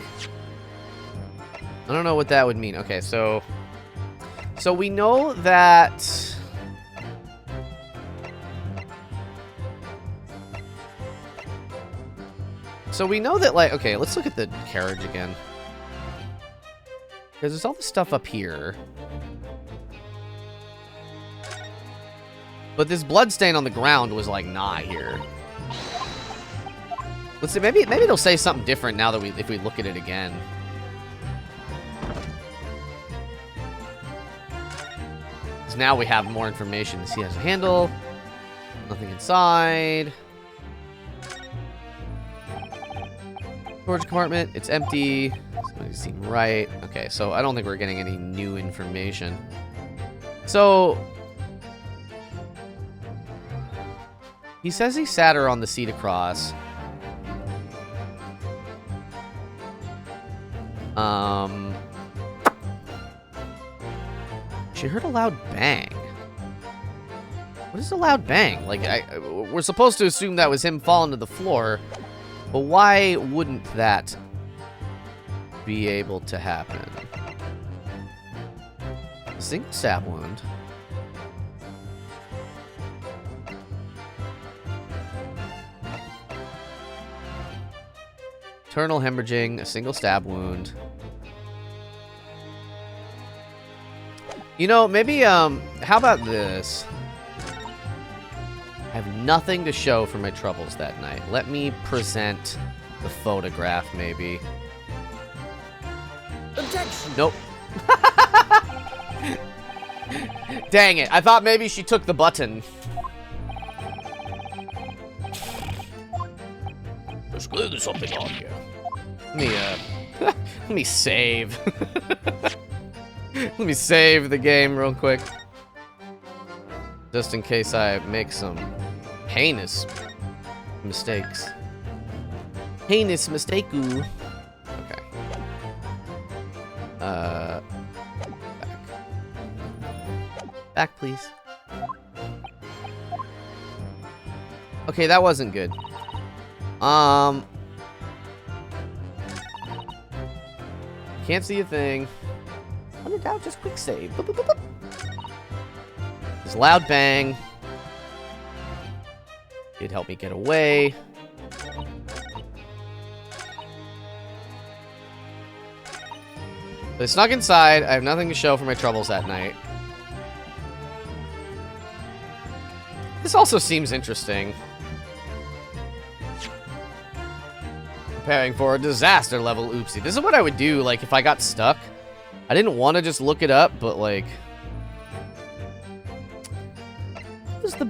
I don't know what that would mean. Okay, so we know that... So we know that, like... Okay, let's look at the carriage again. Because there's all this stuff up here. But this blood stain on the ground was, like, not here. Let's see, maybe it'll say something different now that if we look at it again. Because now we have more information. He has a handle. Nothing inside. Storage compartment. It's empty. Doesn't seem right. Okay, so I don't think we're getting any new information. So... He says he sat her on the seat across. She heard a loud bang. What is a loud bang? Like, we're supposed to assume that was him falling to the floor, but why wouldn't that be able to happen? A single stab wound. Internal hemorrhaging, a single stab wound. You know, maybe, how about this? I have nothing to show for my troubles that night. Let me present the photograph, maybe. Objection! Nope. Dang it, I thought maybe she took the button. There's clearly something on here. Let me, let me save. Let me save the game real quick. Just in case I make some heinous mistakes. Heinous mistake-oo. Okay. Back. Back, please. Okay, that wasn't good. Can't see a thing. Under doubt, just quick save. Boop, boop, boop, boop. This loud bang. It'd help me get away. But I snuck inside. I have nothing to show for my troubles that night. This also seems interesting. Preparing for a disaster level oopsie. This is what I would do, like, if I got stuck. I didn't want to just look it up, but, like...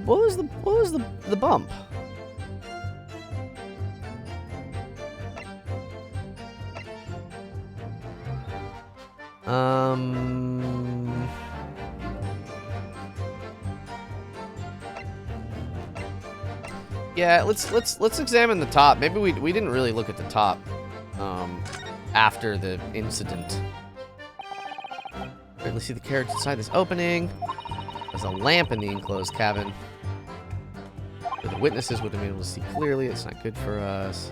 What was the bump? Yeah, let's examine the top. Maybe we didn't really look at the top after the incident. Right, let's see the carriage inside this opening. There's a lamp in the enclosed cabin. The witnesses would have been able to see clearly. It's not good for us.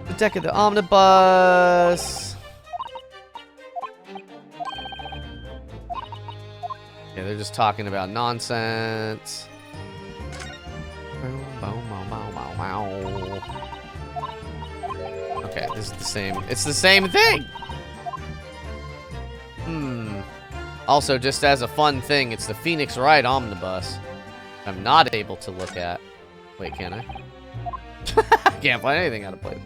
The deck of the omnibus. Yeah, they're just talking about nonsense. Okay, this is the same. It's the same thing! Also, just as a fun thing, it's the Phoenix Wright Omnibus. I'm not able to look at. Wait, can I? Can't find anything out of place.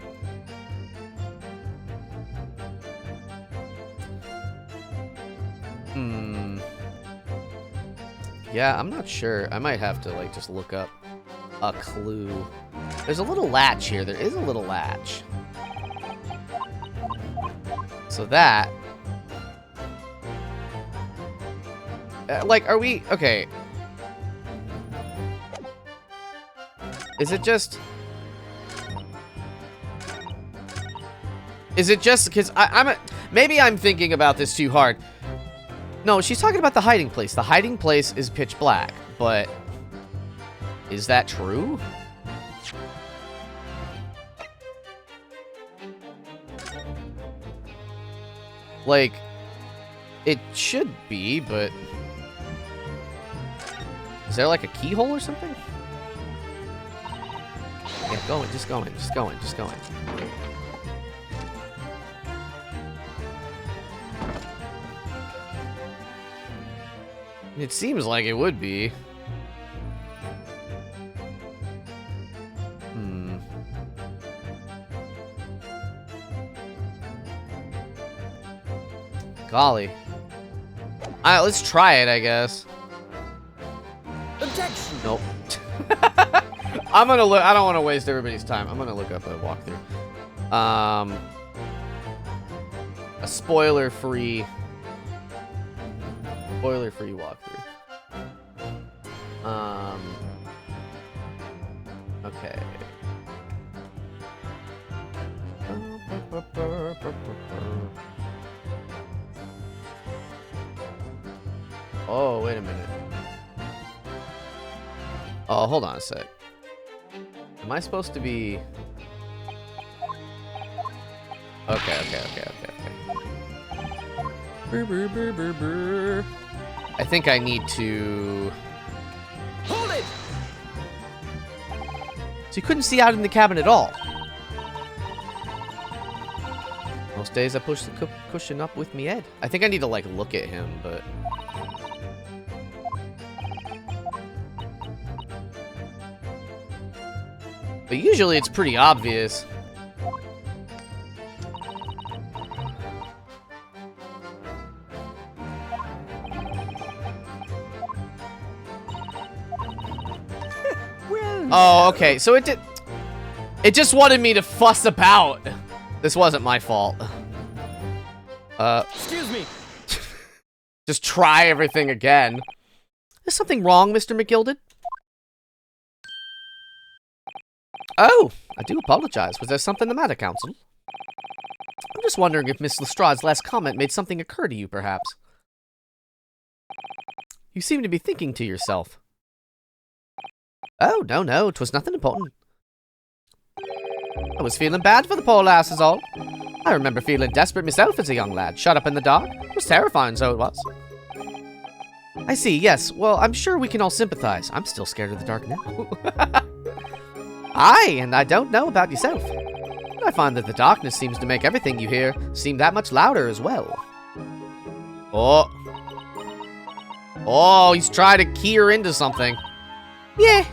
Yeah, I'm not sure. I might have to, like, just look up a clue. There's a little latch here. There is a little latch. So that... like, are we... Okay. Is it just... Is it just... Because maybe I'm thinking about this too hard. No, she's talking about the hiding place. The hiding place is pitch black, but... Is that true? Like... It should be, but... Is there like a keyhole or something? Yeah, going, just going, just going, just going. It seems like it would be. Golly. Alright, let's try it, I guess. Objection. Nope. I'm gonna look. I don't want to waste everybody's time. I'm gonna look up a walkthrough. A spoiler-free walkthrough. Okay. Oh, wait a minute. Oh, hold on a sec. Am I supposed to be... Okay. Brr. I think I need to... Hold it! So you couldn't see out in the cabin at all. Most days I push the cushion up with me head. I think I need to, like, look at him, but... But usually it's pretty obvious. Oh, okay. So it did... It just wanted me to fuss about. This wasn't my fault. Excuse me. Just try everything again. Is something wrong, Mr. McGilded? Oh, I do apologize. Was there something the matter, Counsel? I'm just wondering if Miss Lestrade's last comment made something occur to you, perhaps. You seem to be thinking to yourself. Oh, no, 'twas nothing important. I was feeling bad for the poor lass is all. I remember feeling desperate myself as a young lad, shut up in the dark. It was terrifying, so it was. I see, yes. Well, I'm sure we can all sympathize. I'm still scared of the dark now. Aye, and I don't know about yourself, but I find that the darkness seems to make everything you hear seem that much louder as well. Oh, he's trying to key her into something. Yeah.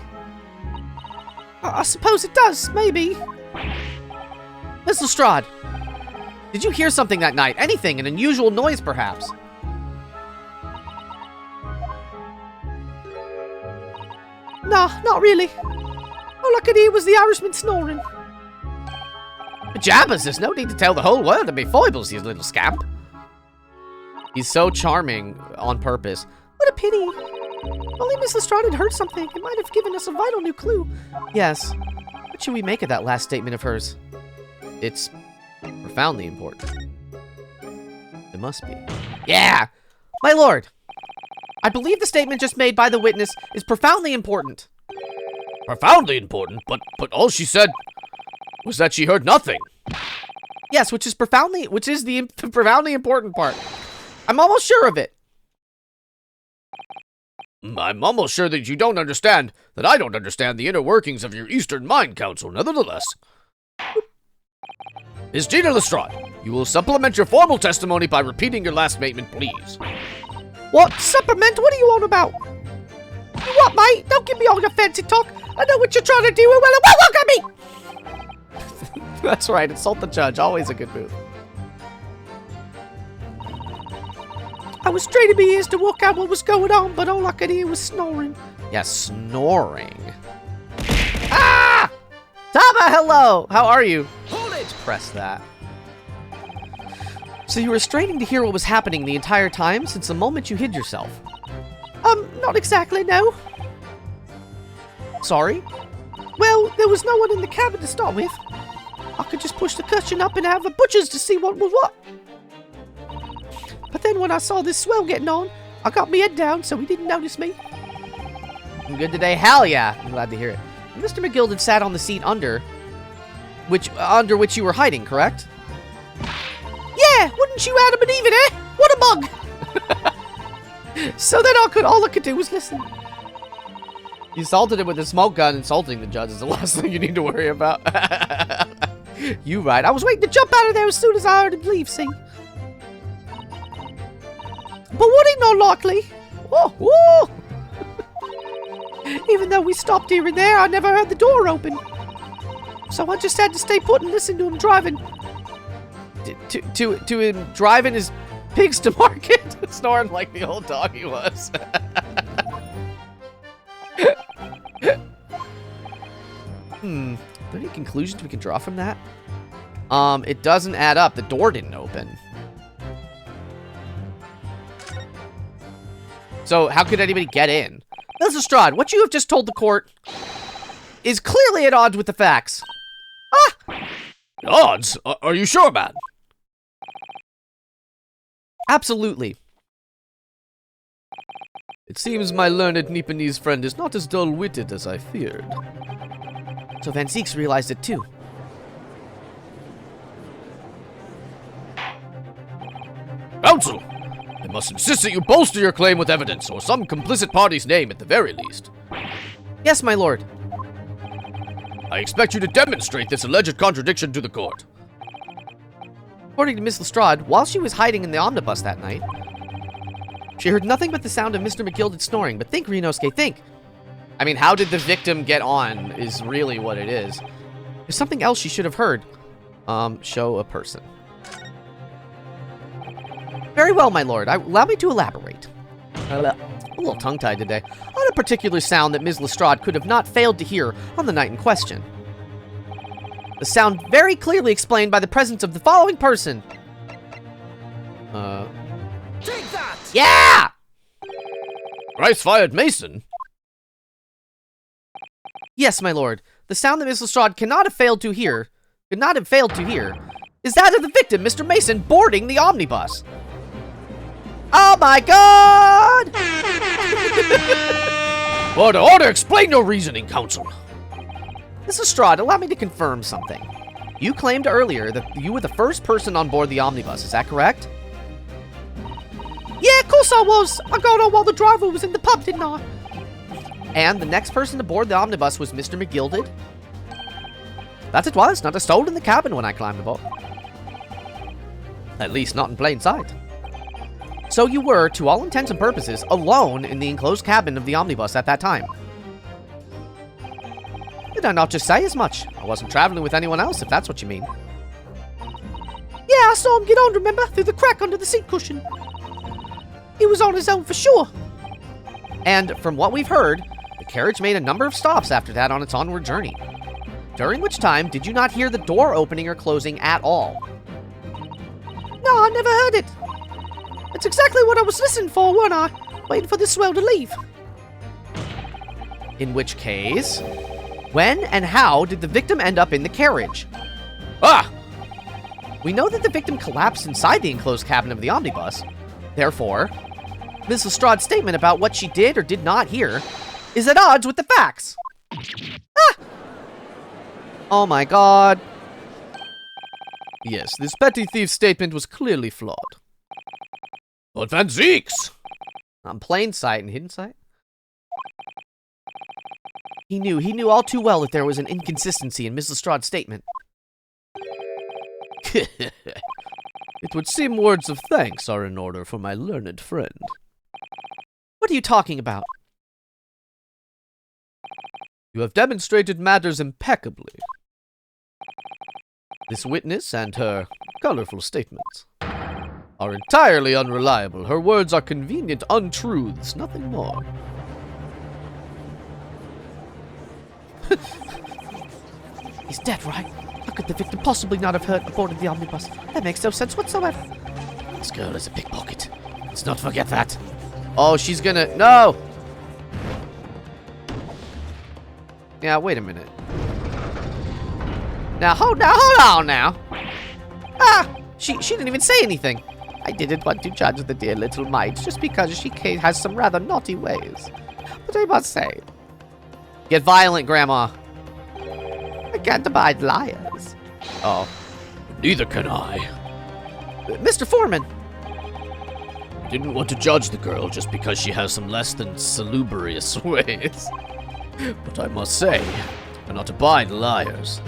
I suppose it does, maybe. Miss Lestrade, did you hear something that night? Anything, an unusual noise, perhaps? Nah, not really. All I could hear was the Irishman snoring. Pajamas, there's no need to tell the whole world of me foibles, you little scamp. He's so charming on purpose. What a pity. Only Miss Lestrade had heard something. It might have given us a vital new clue. Yes. What should we make of that last statement of hers? It's profoundly important. It must be. Yeah! My lord! I believe the statement just made by the witness is profoundly important. Profoundly important, but all she said was that she heard nothing. Yes, which is the profoundly important part. I'm almost sure of it. I'm almost sure that you don't understand that I don't understand the inner workings of your Eastern Mind Council, nevertheless. Miss Gina Lestrade, you will supplement your formal testimony by repeating your last statement, please. What? Supplement? What are you on about? You what, mate? Don't give me all your fancy talk. I know what you're trying to do, and well, it won't look at me! That's right, insult the judge. Always a good move. I was straining my ears to work out what was going on, but all I could hear was snoring. Yeah, snoring. Ah! Tama, hello! How are you? Hold it! Press that. So you were straining to hear what was happening the entire time since the moment you hid yourself? Not exactly, no. Sorry? Well, there was no one in the cabin to start with. I could just push the cushion up and have a butcher's to see what was what. But then when I saw this swell getting on, I got my head down so he didn't notice me. Good today? Hell yeah! I'm glad to hear it. Mr. McGilded sat on the seat under which you were hiding, correct? Yeah, wouldn't you Adam and Eve, eh? What a bug! So then all I could do was listen. You assaulted him with a smoke gun. Insulting the judge is the last thing you need to worry about. You right. I was waiting to jump out of there as soon as I heard him leave, see? But what ain't no likely? Whoa! Even though we stopped here and there, I never heard the door open. So I just had to stay put and listen to him driving. To him driving his pigs to market, snoring like the old dog he was. Are there any conclusions we can draw from that? It doesn't add up. The door didn't open. So how could anybody get in? Miss Lestrade, what you have just told the court is clearly at odds with the facts. Ah! Odds? Are you sure, man? Absolutely. It seems my learned Nipponese friend is not as dull-witted as I feared. So Van Zieks realized it too. Counsel! I must insist that you bolster your claim with evidence, or some complicit party's name at the very least. Yes, my lord. I expect you to demonstrate this alleged contradiction to the court. According to Miss Lestrade, while she was hiding in the omnibus that night, she heard nothing but the sound of Mr. McGilded snoring. But think, Renosuke, think. I mean, how did the victim get on is really what it is. There's something else she should have heard. Show a person. Very well, my lord. Allow me to elaborate. A little tongue-tied today. On a particular sound that Ms. Lestrade could have not failed to hear on the night in question. The sound very clearly explained by the presence of the following person. Take that! Yeah! Thrice fired Mason? Yes, my lord. The sound that Ms. Lestrade could not have failed to hear, is that of the victim, Mr. Mason, boarding the omnibus. Oh my god! Order, order! Explain your reasoning, counsel. Ms. Lestrade, allow me to confirm something. You claimed earlier that you were the first person on board the omnibus, is that correct? Yeah, of course I was. I got on while the driver was in the pub, didn't I? And the next person to board the omnibus was Mr. McGilded? That it was, not a soul in the cabin when I climbed aboard. At least not in plain sight. So you were, to all intents and purposes, alone in the enclosed cabin of the omnibus at that time. Did I not just say as much? I wasn't traveling with anyone else, if that's what you mean. Yeah, I saw him get on, remember? Through the crack under the seat cushion. He was on his own for sure. And from what we've heard, the carriage made a number of stops after that on its onward journey. During which time, did you not hear the door opening or closing at all? No, I never heard it. That's exactly what I was listening for, weren't I? Waiting for the swell to leave. In which case, when and how did the victim end up in the carriage? Ah! We know that the victim collapsed inside the enclosed cabin of the omnibus. Therefore, Ms. Lestrade's statement about what she did or did not hear is at odds with the facts. Ah! Oh my god. Yes, this petty thief's statement was clearly flawed. But Van Zeeks! On plain sight and hidden sight? He knew all too well that there was an inconsistency in Ms. Lestrade's statement. It would seem words of thanks are in order for my learned friend. What are you talking about? You have demonstrated matters impeccably. This witness and her colorful statements are entirely unreliable. Her words are convenient untruths, nothing more. He's dead, right? How could the victim possibly not have boarded the omnibus? That makes no sense whatsoever. This girl is a pickpocket. Let's not forget that. Oh, she's gonna... No! Yeah, wait a minute. Now, hold on now. Ah! She didn't even say anything. I didn't want to judge the dear little mite just because she has some rather naughty ways. But I must say... Get violent, Grandma. I can't abide liars. Oh. Neither can I. Mr. Foreman! I didn't want to judge the girl just because she has some less than salubrious ways. But I must say, I cannot abide liars.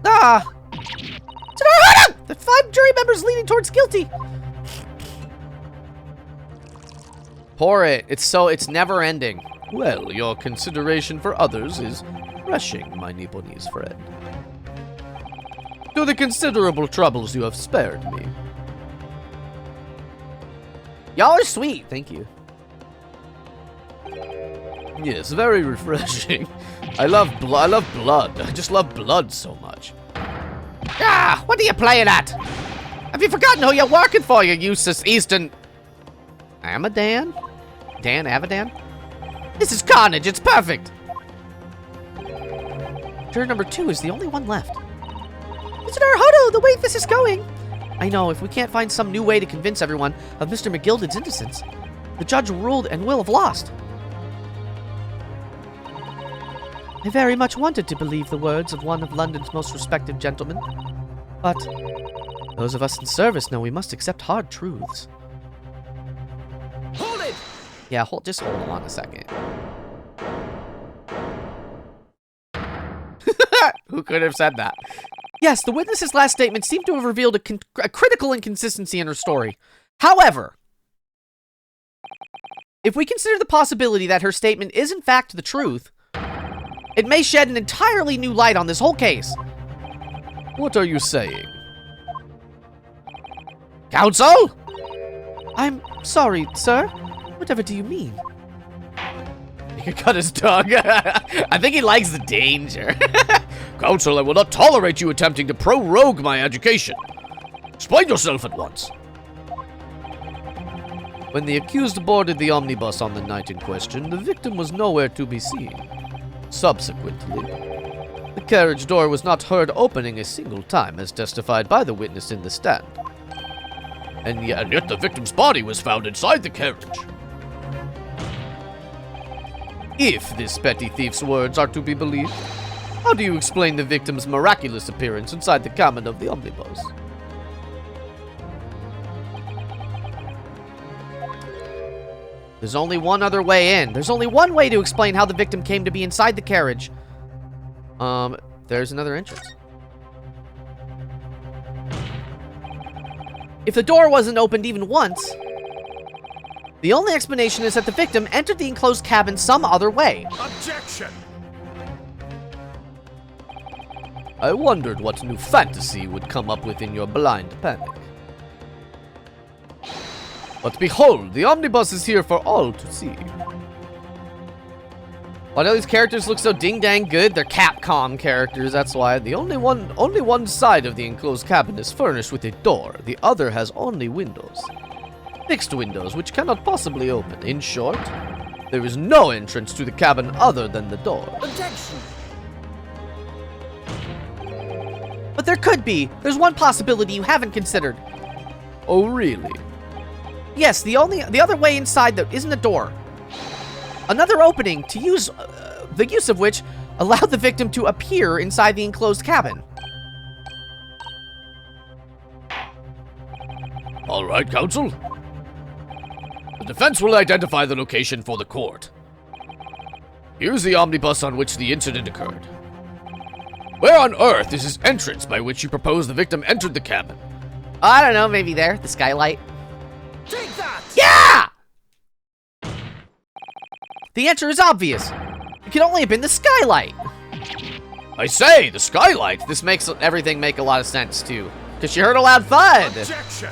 Ah! The 5 jury members leaning towards guilty. Pour it. It's never ending. Well, your consideration for others is refreshing, my Nipponese friend. To the considerable troubles you have spared me. Y'all are sweet. Thank you. Yes, very refreshing. I love blood. I just love blood so much. Ah! What are you playing at? Have you forgotten who you're working for, you useless Eastern... Amadan? Dan Avadan? This is carnage. It's perfect. Juror number 2 is the only one left. Mr. Naruhodo, the way this is going. I know, if we can't find some new way to convince everyone of Mr. McGilded's innocence, the judge ruled and will have lost. I very much wanted to believe the words of one of London's most respected gentlemen, but Those of us in service know we must accept hard truths. Hold it! Yeah, just hold on a second. Who could have said that? Yes, the witness's last statement seemed to have revealed a critical inconsistency in her story. However, if we consider the possibility that her statement is in fact the truth, it may shed an entirely new light on this whole case. What are you saying? Counsel? I'm sorry, sir. Whatever do you mean? He could cut his tongue. I think he likes the danger. Counsel, I will not tolerate you attempting to prorogue my education. Explain yourself at once. When the accused boarded the omnibus on the night in question, the victim was nowhere to be seen. Subsequently, the carriage door was not heard opening a single time, as testified by the witness in the stand. And yet the victim's body was found inside the carriage. If this petty thief's words are to be believed, how do you explain the victim's miraculous appearance inside the cabin of the omnibus? There's only one other way in. There's only one way to explain how the victim came to be inside the carriage. There's another entrance. If the door wasn't opened even once, the only explanation is that the victim entered the enclosed cabin some other way. Objection! I wondered what new fantasy would come up with in your blind panic. But behold, the omnibus is here for all to see. Why do these characters look so ding-dang good? They're Capcom characters, that's why. Only one side of the enclosed cabin is furnished with a door. The other has only windows. Fixed windows, which cannot possibly open. In short, there is no entrance to the cabin other than the door. Objection! But there could be. There's one possibility you haven't considered. Oh, really? Yes, the other way inside isn't a door. Another opening to use, the use of which allowed the victim to appear inside the enclosed cabin. All right, counsel. The defense will identify the location for the court. Here's the omnibus on which the incident occurred. Where on earth is his entrance by which you propose the victim entered the cabin? I don't know, maybe there, the skylight. Take that! Yeah! The answer is obvious. It could only have been the skylight. I say, the skylight! This makes everything make a lot of sense, too. Because she heard a loud thud. Objection!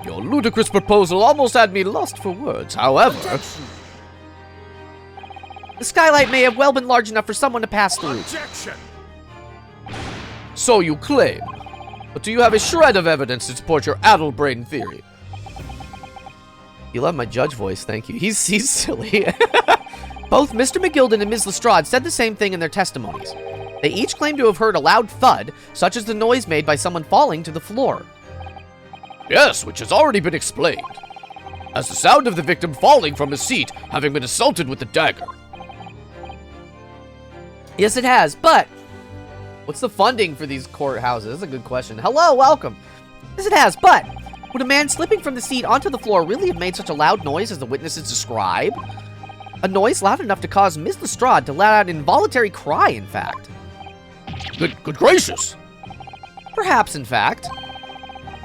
Your ludicrous proposal almost had me lost for words. However, Objection! The skylight may have well been large enough for someone to pass through. Objection! so you claim. But do you have a shred of evidence to support your addle-brained theory? You love my judge voice, thank you. He's silly. Both Mr. McGilden and Ms. Lestrade said the same thing in their testimonies. They each claimed to have heard a loud thud, such as the noise made by someone falling to the floor. Yes, which has already been explained. As the sound of the victim falling from his seat, having been assaulted with the dagger. Yes, it has, but what's the funding for these courthouses? That's a good question. Hello, welcome. Yes, it has, but would a man slipping from the seat onto the floor really have made such a loud noise as the witnesses describe? A noise loud enough to cause Miss Lestrade to let out an involuntary cry, in fact. Good gracious! Perhaps, in fact,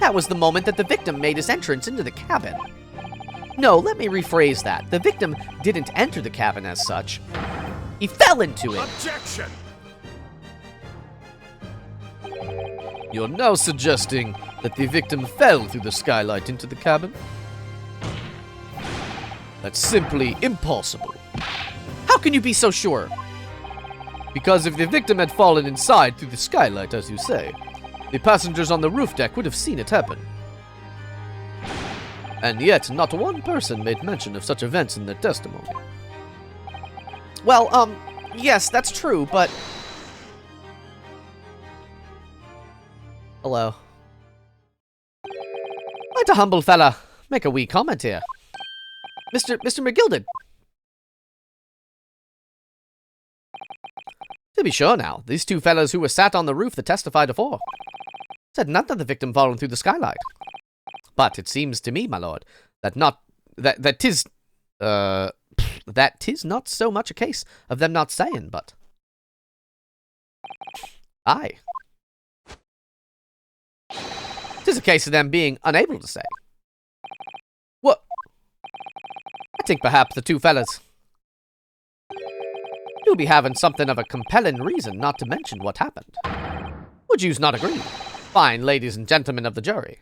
that was the moment that the victim made his entrance into the cabin. No, let me rephrase that. The victim didn't enter the cabin as such. He fell into it. Objection! You're now suggesting that the victim fell through the skylight into the cabin? That's simply impossible. How can you be so sure? Because if the victim had fallen inside through the skylight, as you say, the passengers on the roof deck would have seen it happen. And yet, not one person made mention of such events in their testimony. Well, yes, that's true, but... Hello. Like a humble fella. Make a wee comment here. Mr. McGilden. To be sure now, these two fellows who were sat on the roof that testified afore said nothing of the victim falling through the skylight. But it seems to me, my lord, that tis not so much a case of them not saying, but... Aye. 'Tis a case of them being unable to say. What? I think perhaps the two fellas do be having something of a compelling reason not to mention what happened. Would you not agree? Fine, ladies and gentlemen of the jury.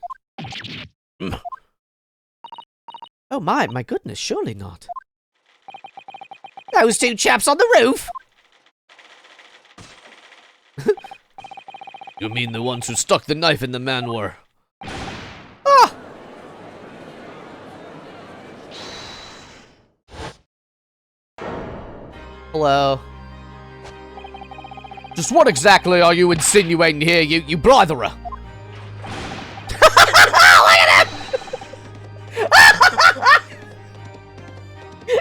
Oh my goodness, surely not. Those two chaps on the roof? You mean the ones who stuck the knife in the man were? Ah! Hello. Just what exactly are you insinuating here, you blitherer?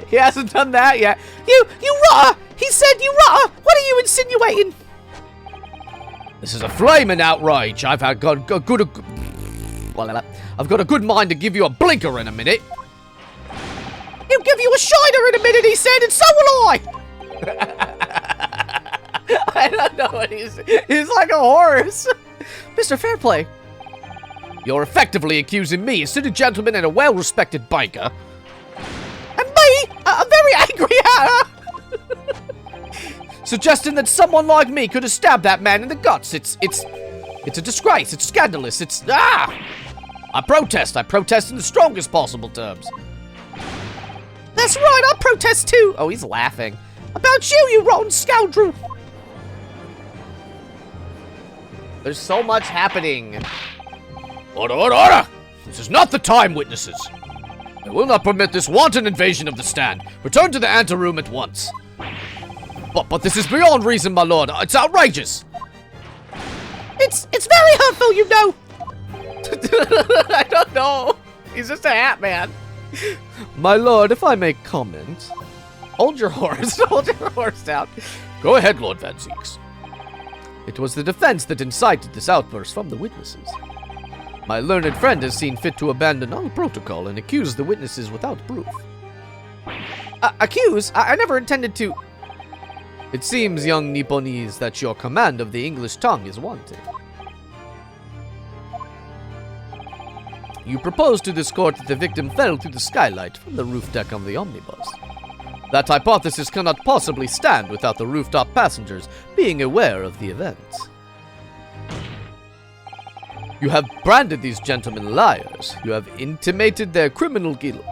He hasn't done that yet. You rotter! He said you rotter! What are you insinuating? This is a flaming outrage. I've got a good mind to give you a blinker in a minute. He'll give you a shiner in a minute, he said, and so will I! I don't know what he's like a horse. Mr. Fairplay. You're effectively accusing me, a city gentleman and a well-respected biker. And me, a very angry hatter! Suggesting that someone like me could have stabbed that man in the guts. It's a disgrace. It's scandalous. I protest in the strongest possible terms. That's right, I protest too! Oh, he's laughing. About you rotten scoundrel! There's so much happening. Order, order, order! This is not the time, witnesses. I will not permit this wanton invasion of the stand. Return to the anteroom at once. But this is beyond reason, my lord. It's outrageous. It's very hurtful, you know. I don't know. He's just a hat man. My lord, if I may comment. Hold your horse. Hold your horse down. Go ahead, Lord Van Zeeks. It was the defense that incited this outburst from the witnesses. My learned friend has seen fit to abandon all protocol and accuse the witnesses without proof. Accuse? I never intended to... It seems, young Nipponese, that your command of the English tongue is wanting. You propose to this court that the victim fell through the skylight from the roof deck of the omnibus. That hypothesis cannot possibly stand without the rooftop passengers being aware of the events. You have branded these gentlemen liars. You have intimated their criminal guilt.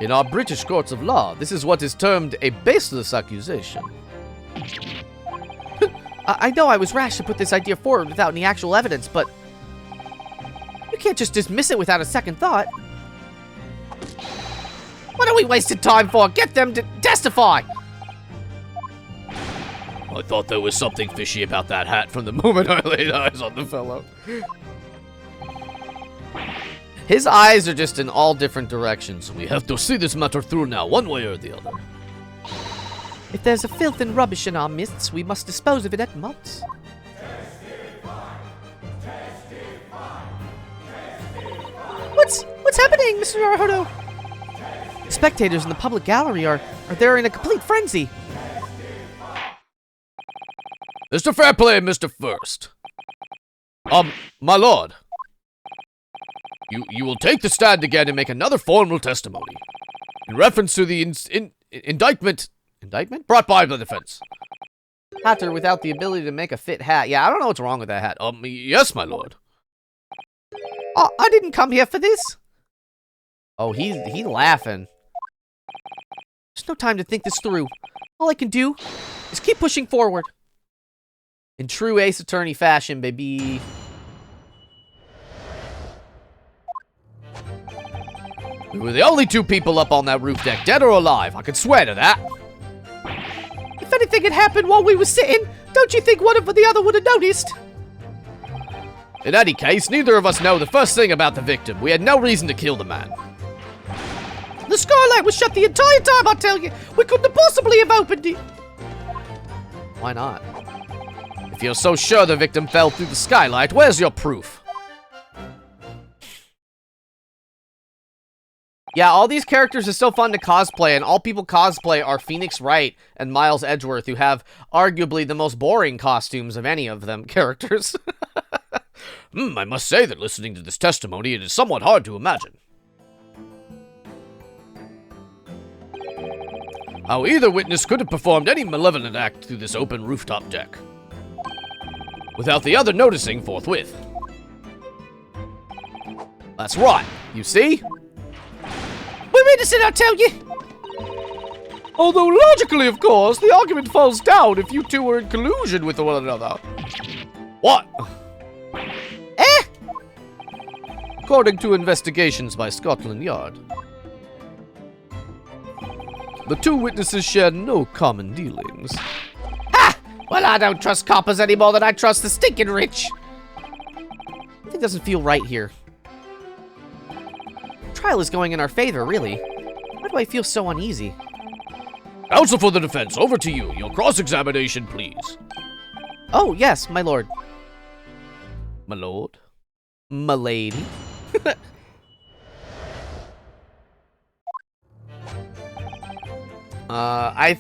In our British courts of law, this is what is termed a baseless accusation. I know I was rash to put this idea forward without any actual evidence, but... you can't just dismiss it without a second thought. What are we wasting time for? Get them to testify! I thought there was something fishy about that hat from the moment I laid eyes on the fellow. His eyes are just in all different directions. We have to see this matter through now, one way or the other. If there's a filth and rubbish in our midst, we must dispose of it at once. What's happening, Mr. Naruhodo? Spectators in the public gallery are there in a complete frenzy. Mr. Fairplay, Mr. First. My lord. You will take the stand again and make another formal testimony. In reference to the indictment brought by the defense. Hatter without the ability to make a fit hat. Yeah, I don't know what's wrong with that hat. Yes, my lord. Oh, I didn't come here for this. Oh, he's laughing. There's no time to think this through. All I can do is keep pushing forward. In true Ace Attorney fashion, baby. We were the only two people up on that roof deck, dead or alive. I can swear to that. If anything had happened while we were sitting, don't you think one of the other would have noticed? In any case, neither of us know the first thing about the victim. We had no reason to kill the man. The skylight was shut the entire time, I tell you. We couldn't have possibly have opened it. Why not? If you're so sure the victim fell through the skylight, where's your proof? Yeah, all these characters are so fun to cosplay, and all people cosplay are Phoenix Wright and Miles Edgeworth, who have arguably the most boring costumes of any of them characters. I must say that listening to this testimony, it is somewhat hard to imagine how either witness could have performed any malevolent act through this open rooftop deck. without the other noticing forthwith. That's right, you see? We're innocent, I tell you. Although logically, of course, the argument falls down if you two were in collusion with one another. What? Eh? According to investigations by Scotland Yard, the two witnesses shared no common dealings. Ha! Well, I don't trust coppers any more than I trust the stinking rich. It doesn't feel right here. Trial is going in our favor, really. Why do I feel so uneasy? Counsel for the defense, over to you. Your cross-examination, please. Oh, yes, my lord. My lord? My lady. I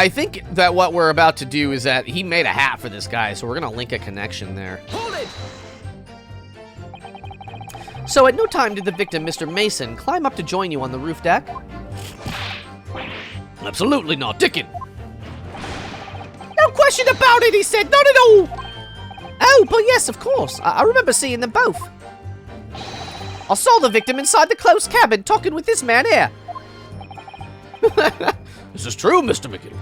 think that what we're about to do is that he made a hat for this guy, so we're gonna link a connection there. Hold it! So at no time did the victim, Mr. Mason, climb up to join you on the roof deck? Absolutely not, Dickon. No question about it, he said. Not at all. Oh, but yes, of course. I remember seeing them both. I saw the victim inside the closed cabin talking with this man here. This is true, Mr. McGill.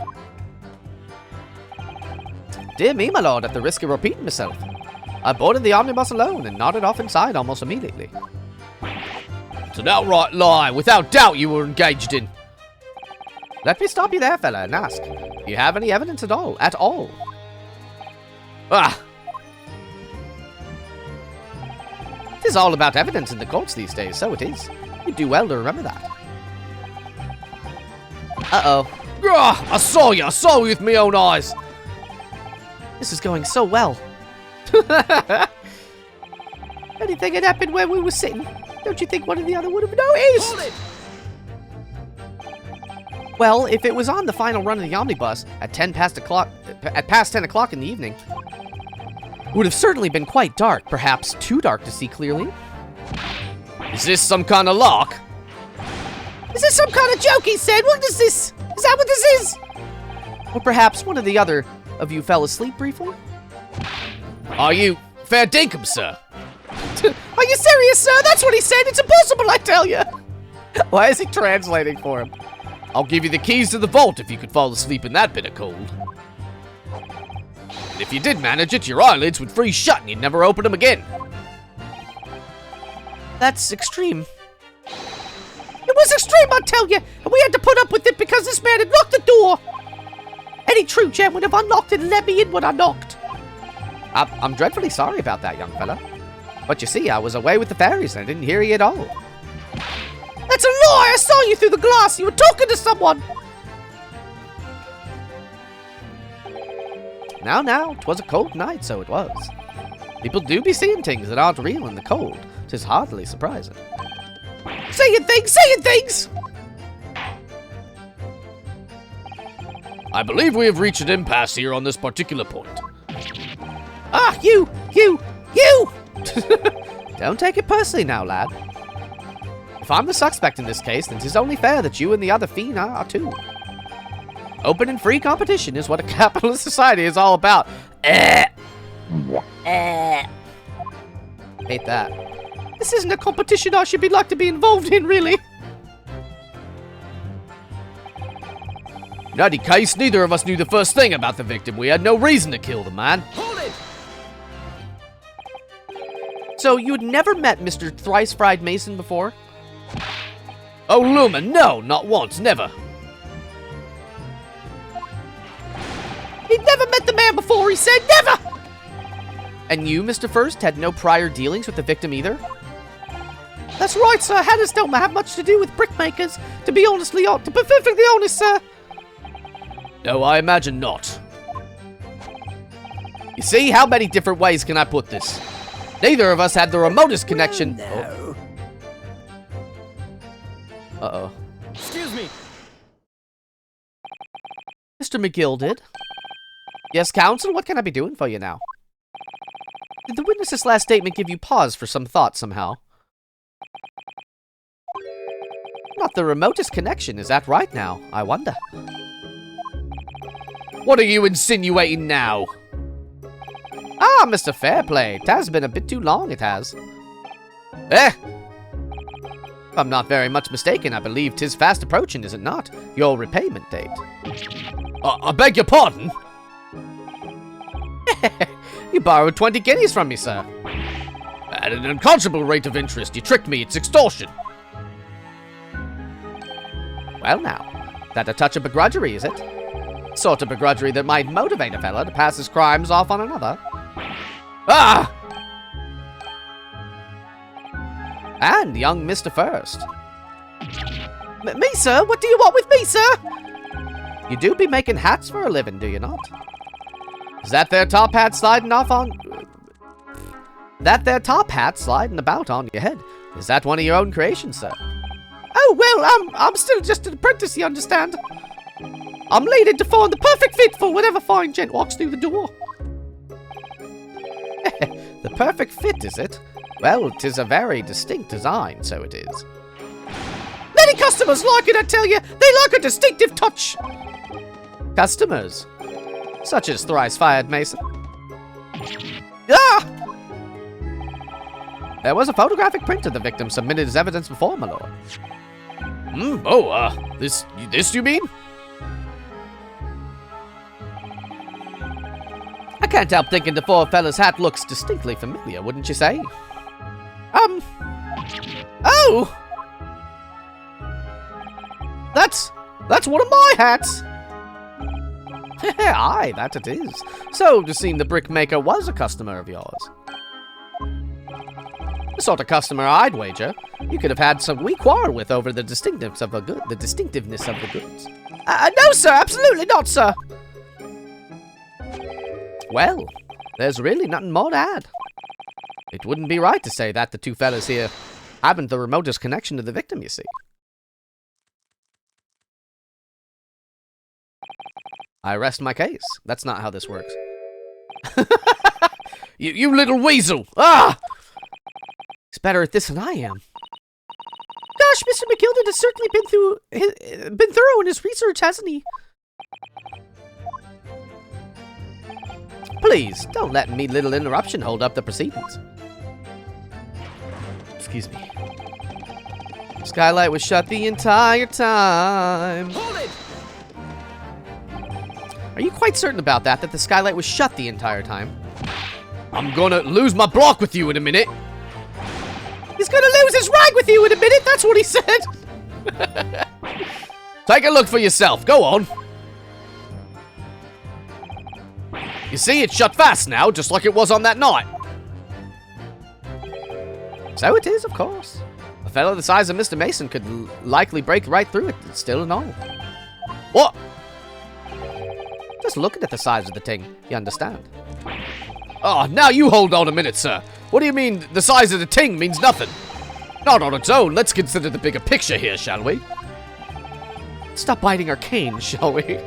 Dear me, my lord, at the risk of repeating myself, I boarded the omnibus alone and nodded off inside almost immediately. It's an outright lie, without doubt you were engaged in. Let me stop you there, fella, and ask, do you have any evidence at all? At all? Ah, It is all about evidence in the courts these days, so it is. You'd do well to remember that. Uh-oh. I saw you with my own eyes. This is going so well. Anything had happened where we were sitting. Don't you think one or the other would have noticed? Hold it! Well, if it was on the final run of the omnibus at past 10 o'clock in the evening, it would have certainly been quite dark, perhaps too dark to see clearly. Is this some kind of lark? Is this some kind of joke, he said? What is this? Is that what this is? Or perhaps one or the other of you fell asleep briefly? Are you fair dinkum, sir? Are you serious, sir? That's what he said. It's impossible, I tell you. Why is he translating for him? I'll give you the keys to the vault if you could fall asleep in that bit of cold. And if you did manage it, your eyelids would freeze shut and you'd never open them again. That's extreme. It was extreme, I tell you. And we had to put up with it because this man had locked the door. Any true gem would have unlocked it and let me in when I knocked. I'm dreadfully sorry about that, young fella. But you see, I was away with the fairies and I didn't hear you at all. That's a lie! I saw you through the glass! You were talking to someone! Now, 'twas a cold night, so it was. People do be seeing things that aren't real in the cold. 'Tis hardly surprising. Saying things! I believe we have reached an impasse here on this particular point. Ah, you! Don't take it personally now, lad. If I'm the suspect in this case, then 'tis only fair that you and the other fiend are too. Open and free competition is what a capitalist society is all about. Hate that. This isn't a competition I should be like to be involved in, really. In any case, neither of us knew the first thing about the victim. We had no reason to kill the man. Hold it! So you had never met Mr. Thrice Fried Mason before? Oh, Luma, no, not once, never. He'd never met the man before, he said. Never! And you, Mr. First, had no prior dealings with the victim either? That's right, sir. Hatters don't have much to do with brickmakers. To be perfectly honest, sir. No, I imagine not. You see, how many different ways can I put this? Neither of us had the remotest connection. No. Uh-oh. Excuse me. Mr. McGill did. Yes, counsel, what can I be doing for you now? Did the witness's last statement give you pause for some thought somehow? Not the remotest connection, is that right now? I wonder. What are you insinuating now? Ah, Mr. Fairplay. It has been a bit too long, it has. Eh! If I'm not very much mistaken, I believe 'tis fast approaching, is it not? Your repayment date. I beg your pardon? You borrowed 20 guineas from me, sir. At an unconscionable rate of interest. You tricked me. It's extortion. Well now, that a touch of begrudgery, is it? Sort of begrudgery that might motivate a fella to pass his crimes off on another. Ah! And young Mr. First. Me, sir? What do you want with me, sir? You do be making hats for a living, do you not? Is that there top hat sliding off on... That there top hat sliding about on your head, is that one of your own creations, sir? Oh, well, I'm still just an apprentice, you understand? I'm needed to find the perfect fit for whatever fine gent walks through the door. The perfect fit, is it? Well, 'tis a very distinct design, so it is. Many customers like it, I tell you. They like a distinctive touch. Customers? Such as thrice-fired Mason. Ah! There was a photographic print of the victim submitted as evidence before, my lord. This you mean? I can't help thinking the poor fella's hat looks distinctly familiar, wouldn't you say? Oh! That's one of my hats. Aye, that it is. So, to seem the brickmaker was a customer of yours. The sort of customer I'd wager you could have had some wee quarrel with over the distinctiveness of the goods. No, sir, absolutely not, sir. Well, there's really nothing more to add. It wouldn't be right to say that the two fellas here haven't the remotest connection to the victim, you see. I rest my case. That's not how this works. You little weasel! Ah! He's better at this than I am. Gosh, Mr. McGilden has certainly been thorough in his research, hasn't he? Please, don't let me little interruption hold up the proceedings. Excuse me. Skylight was shut the entire time. Hold it! Are you quite certain about that the skylight was shut the entire time? I'm gonna lose my block with you in a minute. He's gonna lose his rag with you in a minute, that's what he said! Take a look for yourself. Go on. You see, it's shut fast now, just like it was on that night. So it is, of course. A fellow the size of Mr. Mason could likely break right through it, still and all. What? Just looking at the size of the thing, you understand. Oh, now you hold on a minute, sir. What do you mean the size of the ting means nothing? Not on its own. Let's consider the bigger picture here, shall we? Stop biting our cane, shall we?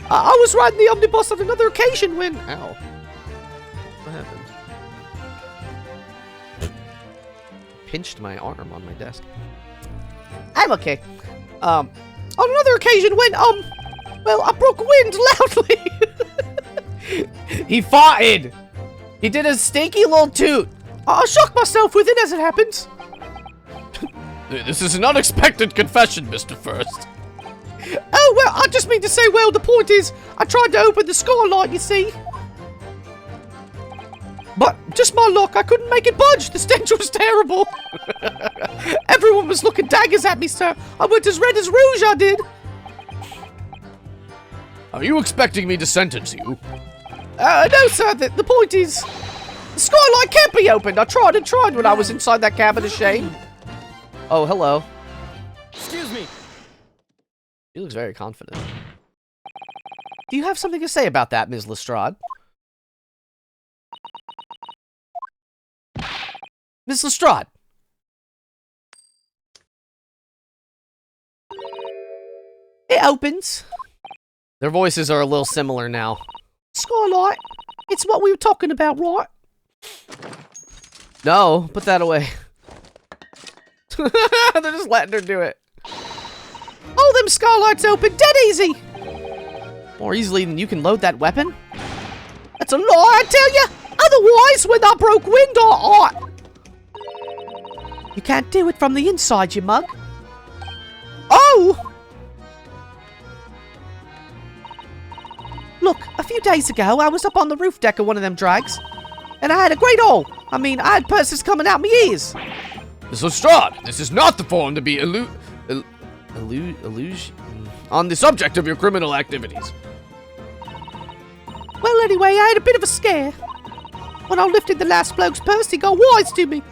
I was riding the omnibus on another occasion when... Ow. What happened? Pinched my arm on my desk. I'm okay. On another occasion when, well, I broke wind loudly. He farted! He did a stinky little toot! I shocked myself with it as it happens. This is an unexpected confession, Mr. First. Oh, well, I just mean to say, well, the point is, I tried to open the skylight, you see. But just my luck, I couldn't make it budge. The stench was terrible. Everyone was looking daggers at me, sir. I went as red as rouge, I did. Are you expecting me to sentence you? No, sir. The point is, the skylight can't be opened. I tried and tried when I was inside that cabin of shame. Oh, hello. Excuse me. He looks very confident. Do you have something to say about that, Ms. Lestrade? Ms. Lestrade! It opens. Their voices are a little similar now. Skylight. It's what we were talking about, right? No, put that away. They're just letting her do it. Oh, them skylights open dead easy. More easily than you can load that weapon? That's a lie, I tell you! Otherwise, when I broke wind, You can't do it from the inside, you mug. Oh! Look, a few days ago, I was up on the roof deck of one of them drags, and I had a great hole. I mean, I had purses coming out my ears. Miss Lestrade, this is not the forum to be on the subject of your criminal activities. Well, anyway, I had a bit of a scare. When I lifted the last bloke's purse, he got wise to me.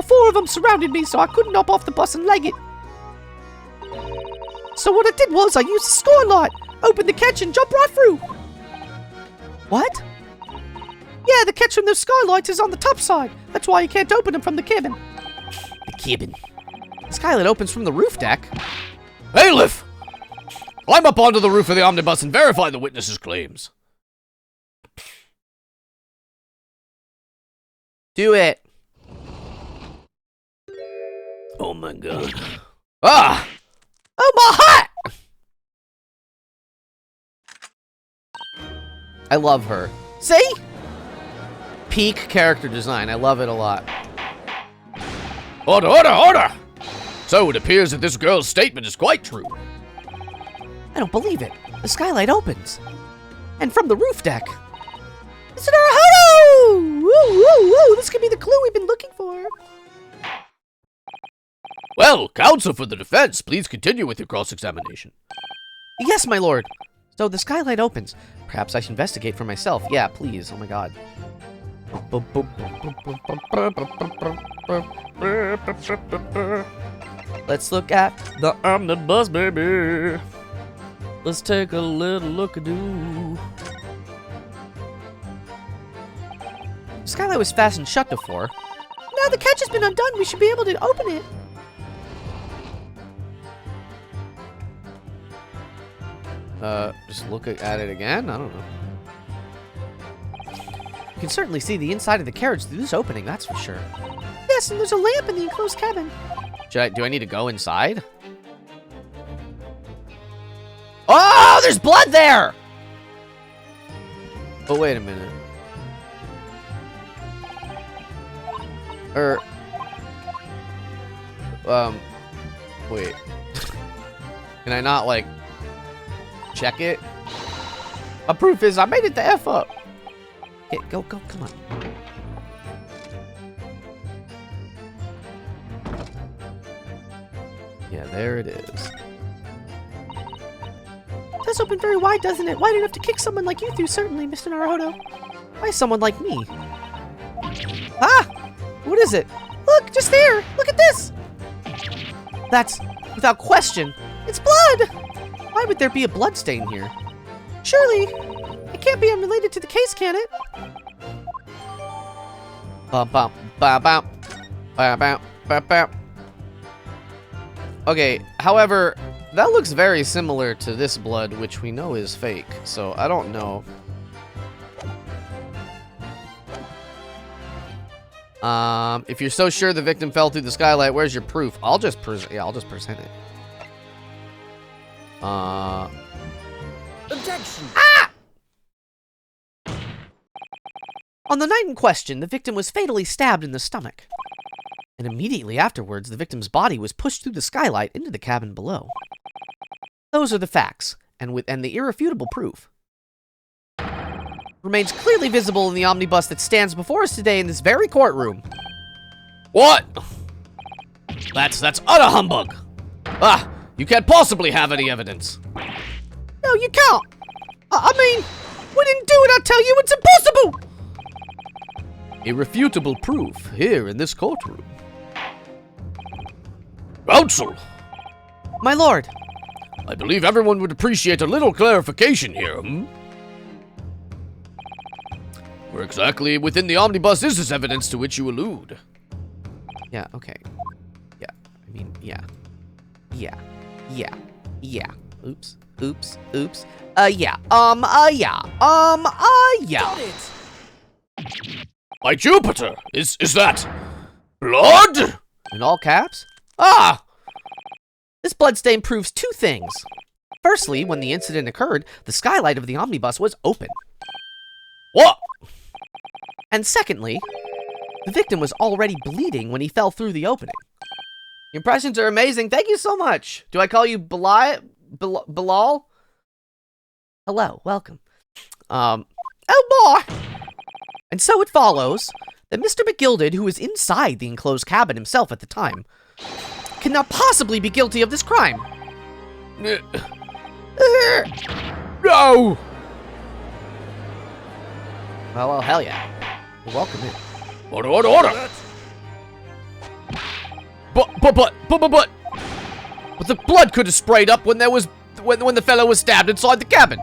4 of them surrounded me, so I couldn't hop off the bus and leg it. So what I did was I used the skylight, opened the catch, and jumped right through. What? Yeah, the catch from the skylights is on the top side. That's why you can't open them from the cabin. The cabin. The skylight opens from the roof deck. Hey, Liff! Climb up onto the roof of the omnibus and verify the witness's claims. Do it. Oh my god. Ah! Oh, my hat! I love her. See? Peak character design. I love it a lot. Order, order, order! So it appears that this girl's statement is quite true. I don't believe it. The skylight opens. And from the roof deck. Mr. Naruhodo! Woo, woo, woo! This could be the clue we've been looking for. Well, counsel for the defense, please continue with your cross-examination. Yes, my lord. So the skylight opens. Perhaps I should investigate for myself. Yeah, please. Oh my god. Let's look at the omnibus, baby. Let's take a little look-a-doo. The skylight was fastened shut before. Now the catch has been undone, we should be able to open it. Just look at it again? I don't know. You can certainly see the inside of the carriage through this opening, that's for sure. Yes, and there's a lamp in the enclosed cabin. Do I need to go inside? Oh, there's blood there! Oh, wait a minute. Wait. Can I not, like, check it? A proof is I made it the F up. Okay, go, come on. Yeah, there it is. It does open very wide, doesn't it? Wide enough to kick someone like you through, certainly, Mr. Naruhodo. Why someone like me? Ah! What is it? Look, just there! Look at this! That's, without question, it's blood! why would there be a blood stain here? Surely, it can't be unrelated to the case, can it? Bum bum ba bum ba bum ba bum. Okay, however, that looks very similar to this blood, which we know is fake, so I don't know. If you're so sure the victim fell through the skylight, where's your proof? I'll just present it. Objection! Ah! On the night in question, the victim was fatally stabbed in the stomach. And immediately afterwards, the victim's body was pushed through the skylight into the cabin below. Those are the facts, and the irrefutable proof. Remains clearly visible in the omnibus that stands before us today in this very courtroom. What? That's utter humbug. Ah, you can't possibly have any evidence. No, you can't. I mean, we didn't do it, I tell you, it's impossible. Irrefutable proof here in this courtroom. Counsel! My lord! I believe everyone would appreciate a little clarification here, Where exactly within the omnibus is this evidence to which you allude? Yeah, okay. Yeah, I mean, yeah. Oops. Yeah. Got it! By Jupiter! Is that blood? In all caps? Ah! This bloodstain proves two things. Firstly, when the incident occurred, the skylight of the omnibus was open. What? And secondly, the victim was already bleeding when he fell through the opening. Your impressions are amazing. Thank you so much. Do I call you Bilal? Hello, welcome. Oh boy! And so it follows that Mr. McGilded, who was inside the enclosed cabin himself at the time, cannot possibly be guilty of this crime. No! Well, hell yeah. You're welcome in. Order! But the blood could have sprayed up when the fellow was stabbed inside the cabin.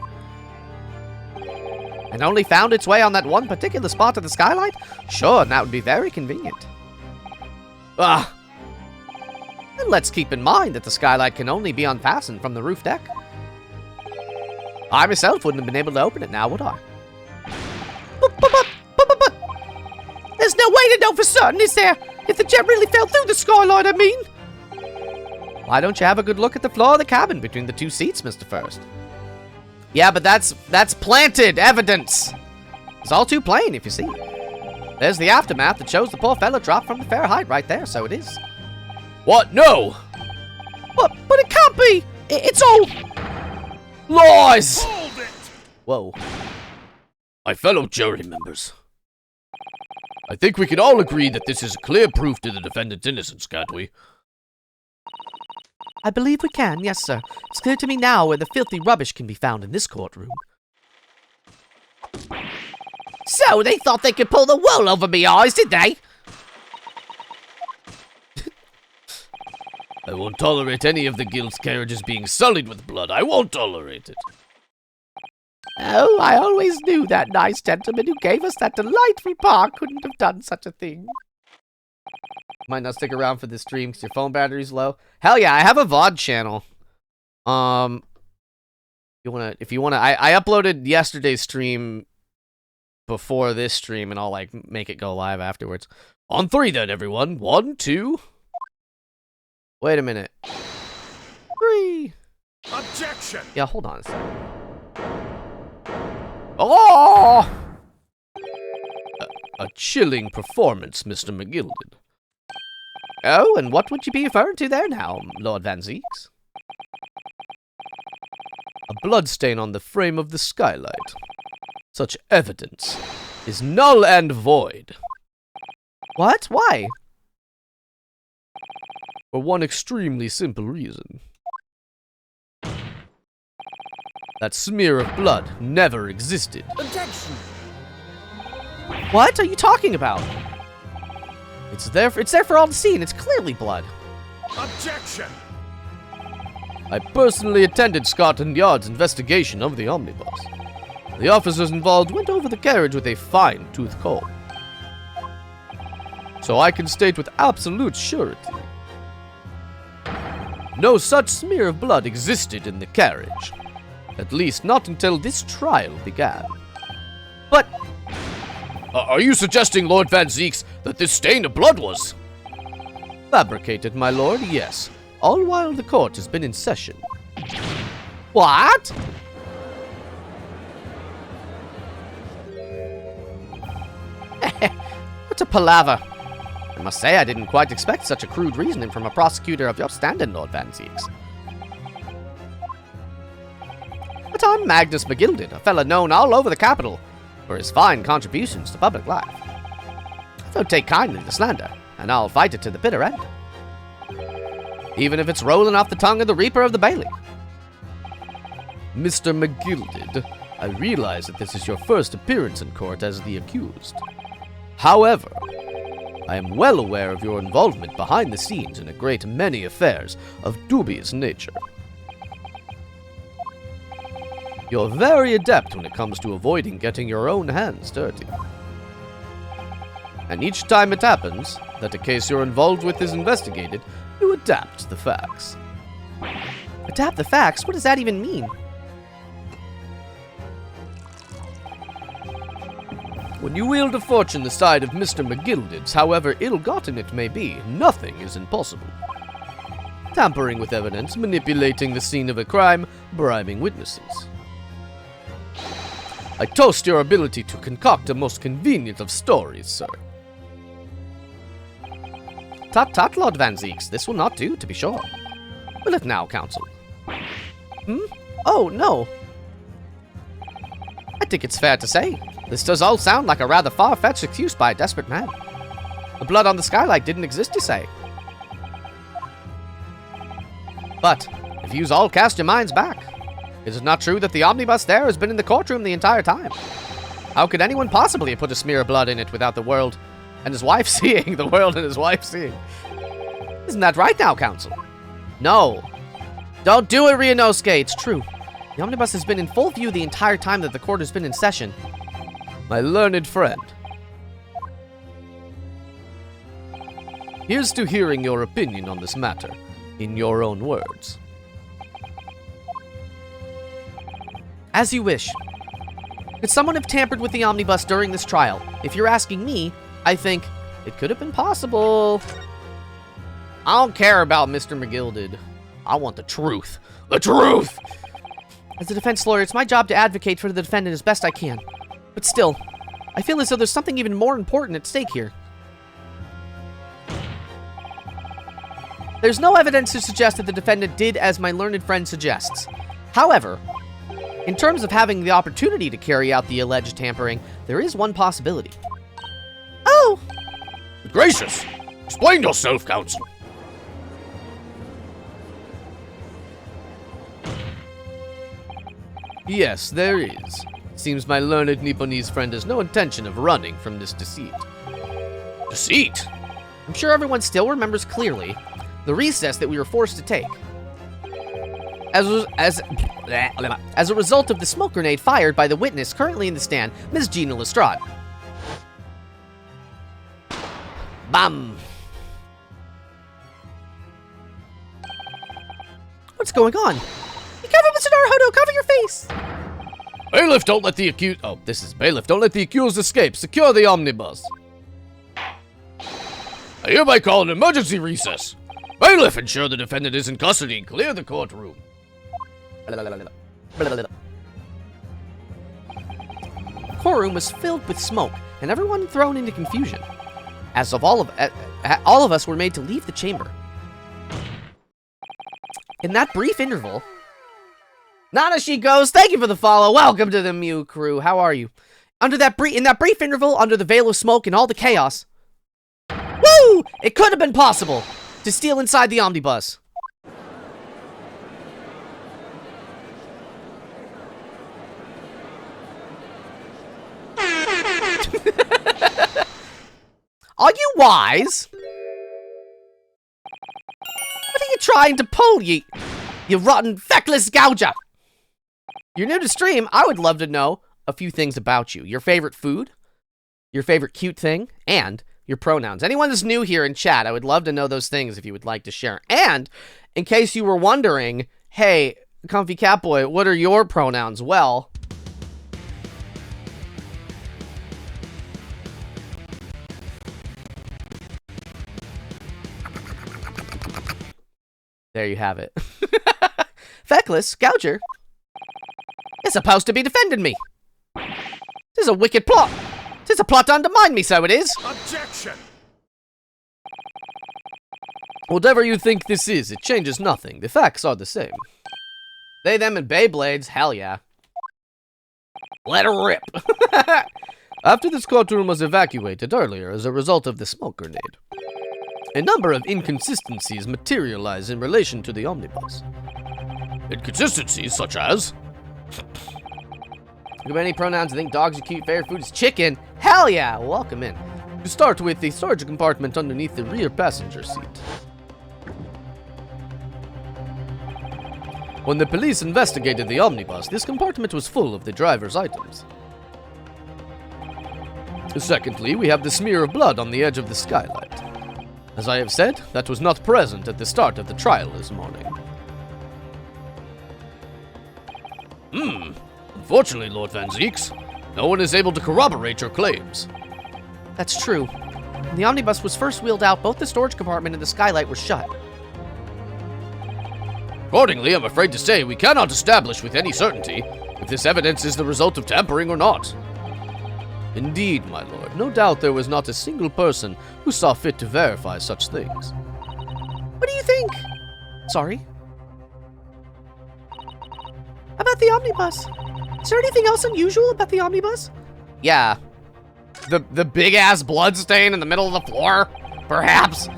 And only found its way on that one particular spot of the skylight? Sure, and that would be very convenient. Ah. And let's keep in mind that the skylight can only be unfastened from the roof deck. I myself wouldn't have been able to open it now, would I? But there's no way to know for certain, is there? If the jet really fell through the skylight, I mean. Why don't you have a good look at the floor of the cabin between the two seats, Mr. First? Yeah, but that's planted evidence. It's all too plain, if you see. There's the aftermath that shows the poor fella dropped from the fair height right there, so it is. What? No! But it can't be! It's all... Lies! Whoa. My fellow jury members, I think we can all agree that this is clear proof to the defendant's innocence, can't we? I believe we can, yes, sir. It's clear to me now where the filthy rubbish can be found in this courtroom. So, they thought they could pull the wool over me eyes, did they? I won't tolerate any of the guild's carriages being sullied with blood. I won't tolerate it. Oh, I always knew that nice gentleman who gave us that delightful park couldn't have done such a thing. Might not stick around for this stream because your phone battery's low. Hell yeah, I have a VOD channel. If you wanna, I uploaded yesterday's stream before this stream, and I'll like make it go live afterwards. On 3 then, everyone. 1, 2. Wait a minute. 3. Objection! Yeah, hold on a second. Oh! A chilling performance, Mr. McGilded. Oh, and what would you be referring to there now, Lord Van Zeeks? A bloodstain on the frame of the skylight. Such evidence is null and void. What? Why? For one extremely simple reason. That smear of blood never existed. Objection! What are you talking about? It's there for all to see, and it's clearly blood. Objection! I personally attended Scotland Yard's investigation of the omnibus. The officers involved went over the carriage with a fine-tooth comb. So I can state with absolute surety, no such smear of blood existed in the carriage. At least not until this trial began. But... are you suggesting, Lord Van Zeeks, that this stain of blood was fabricated, my lord? Yes. All while the court has been in session. What? What a palaver. I must say I didn't quite expect such a crude reasoning from a prosecutor of your standing, Lord Van Zeeks. But I'm Magnus McGilded, a fella known all over the capital for his fine contributions to public life. I don't take kindly to slander, and I'll fight it to the bitter end. Even if it's rolling off the tongue of the Reaper of the Bailey. Mr. McGilded, I realize that this is your first appearance in court as the accused. However, I am well aware of your involvement behind the scenes in a great many affairs of dubious nature. You're very adept when it comes to avoiding getting your own hands dirty. And each time it happens that a case you're involved with is investigated, you adapt the facts. Adapt the facts? What does that even mean? When you wield a fortune the side of Mr. McGilded's, however ill-gotten it may be, nothing is impossible. tampering with evidence, manipulating the scene of a crime, bribing witnesses. I toast your ability to concoct a most convenient of stories, sir. Tut tut, Lord Van Zeeks. This will not do, to be sure. Will it now, counsel? Oh, no. I think it's fair to say, this does all sound like a rather far-fetched excuse by a desperate man. The blood on the skylight didn't exist, you say? But, if yous all cast your minds back, is it not true that the omnibus there has been in the courtroom the entire time? How could anyone possibly have put a smear of blood in it without the world and his wife seeing? The world and his wife seeing. Isn't that right now, counsel? No. Don't do it, Ryunosuke. It's true. The omnibus has been in full view the entire time that the court has been in session. My learned friend. Here's to hearing your opinion on this matter, in your own words. As you wish. Could someone have tampered with the omnibus during this trial? If you're asking me, I think it could have been possible. I don't care about Mr. McGill did. I want the truth. The truth! As a defense lawyer, it's my job to advocate for the defendant as best I can. But still, I feel as though there's something even more important at stake here. There's no evidence to suggest that the defendant did as my learned friend suggests. However, in terms of having the opportunity to carry out the alleged tampering, there is one possibility. Oh! Gracious! Explain yourself, counsel. Yes, there is. Seems my learned Nipponese friend has no intention of running from this deceit. Deceit? I'm sure everyone still remembers clearly the recess that we were forced to take. As a result of the smoke grenade fired by the witness currently in the stand, Ms. Gina Lestrade. Bam! What's going on? Be careful, Mr. Naruhodo! Cover your face! Bailiff, don't let the accused... Oh, this is Bailiff. Don't let the accused escape. Secure the omnibus. I hereby call an emergency recess. Bailiff, ensure the defendant is in custody and clear the courtroom. The courtroom was filled with smoke, and everyone thrown into confusion. As of all of us were made to leave the chamber. In that brief interval, Nanashi goes, thank you for the follow. Welcome to the Mew crew. How are you? In that brief interval, under the veil of smoke and all the chaos, woo! It could have been possible to steal inside the omnibus. Are you wise? What are you trying to pull, you rotten, feckless gouger? You're new to stream. I would love to know a few things about you. Your favorite food, your favorite cute thing, and your pronouns. Anyone that's new here in chat, I would love to know those things if you would like to share. And in case you were wondering, hey, Comfy Catboy, what are your pronouns? Well, there you have it. Feckless gouger is supposed to be defending me. This is a wicked plot. This is a plot to undermine me, so it is. Objection! Whatever you think this is, it changes nothing. The facts are the same. They, them, and Beyblades, hell yeah. Let her rip. After this courtroom was evacuated earlier as a result of the smoke grenade, a number of inconsistencies materialized in relation to the omnibus. Inconsistencies such as? Think of any pronouns. I think dogs are cute. Favorite food is chicken. Hell yeah. Welcome in. To start with, the storage compartment underneath the rear passenger seat. When the police investigated the omnibus, this compartment was full of the driver's items. Secondly, we have the smear of blood on the edge of the skylight. As I have said, that was not present at the start of the trial this morning. Unfortunately, Lord Van Zeeks, no one is able to corroborate your claims. That's true. When the omnibus was first wheeled out, both the storage compartment and the skylight were shut. Accordingly, I'm afraid to say we cannot establish with any certainty if this evidence is the result of tampering or not. Indeed, my lord. No doubt there was not a single person who saw fit to verify such things. What do you think? Sorry. About the omnibus? Is there anything else unusual about the omnibus? Yeah. The big-ass blood stain in the middle of the floor? Perhaps?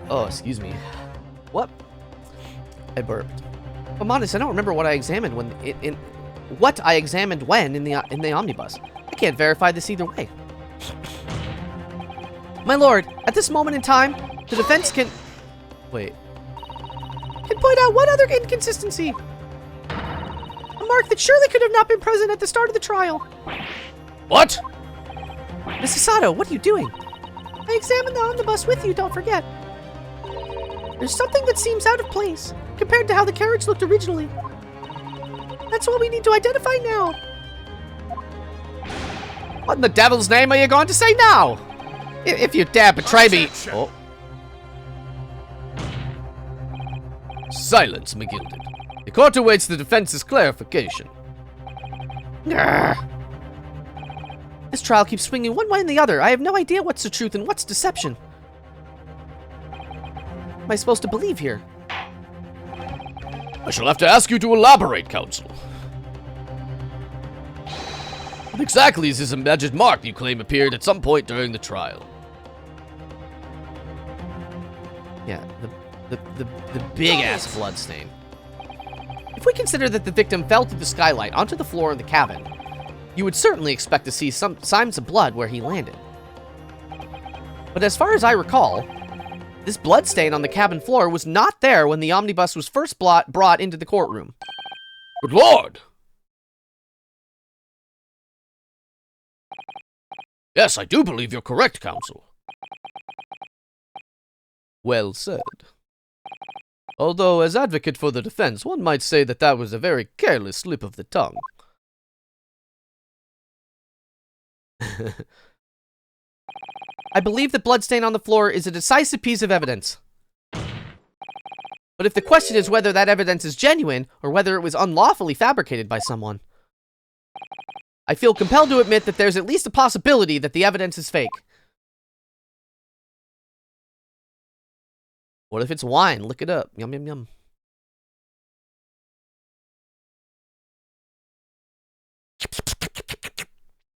Oh, excuse me. What? I burped. If I'm honest, I don't remember what I examined when what I examined when in the omnibus. I can't verify this either way. My lord, at this moment in time, the defense can point out one other inconsistency. A mark that surely could have not been present at the start of the trial. What? Mrs. Sato, what are you doing? I examined the omnibus with you, don't forget. There's something that seems out of place compared to how the carriage looked originally. That's what we need to identify now. What in the devil's name are you going to say now? If you dare betray me... Oh. Silence, McGilded. The court awaits the defense's clarification. This trial keeps swinging one way and the other. I have no idea what's the truth and what's deception. What am I supposed to believe here? I shall have to ask you to elaborate, counsel. What exactly is this alleged mark you claim appeared at some point during the trial? Yeah, the big-ass blood stain. If we consider that the victim fell through the skylight onto the floor of the cabin, you would certainly expect to see some signs of blood where he landed. But as far as I recall, this blood stain on the cabin floor was not there when the omnibus was first brought into the courtroom. Good lord! Yes, I do believe you're correct, counsel. Well said. Although, as advocate for the defense, one might say that that was a very careless slip of the tongue. I believe the bloodstain on the floor is a decisive piece of evidence. But if the question is whether that evidence is genuine, or whether it was unlawfully fabricated by someone, I feel compelled to admit that there's at least a possibility that the evidence is fake. What if it's wine? Look it up. Yum, yum, yum.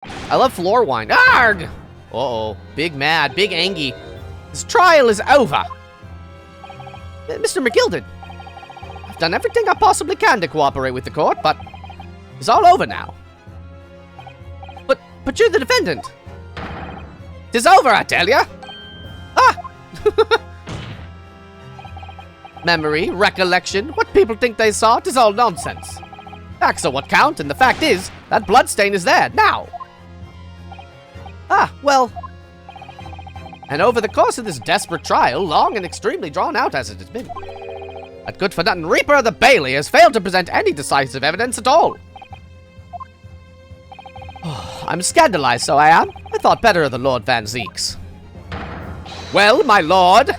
I love floor wine. Arg! Uh-oh. Big mad. Big angry. This trial is over. Mr. McGilded, I've done everything I possibly can to cooperate with the court, but it's all over now. But you're the defendant. It's over, I tell ya. Ah! Memory, recollection, what people think they saw, it is all nonsense. Facts are what count, and the fact is, that bloodstain is there, now. Ah, well. And over the course of this desperate trial, long and extremely drawn out as it has been, that good-for-nothing Reaper of the Bailey has failed to present any decisive evidence at all. I'm scandalized, so I am. I thought better of the Lord Van Zeeks. Well, my lord...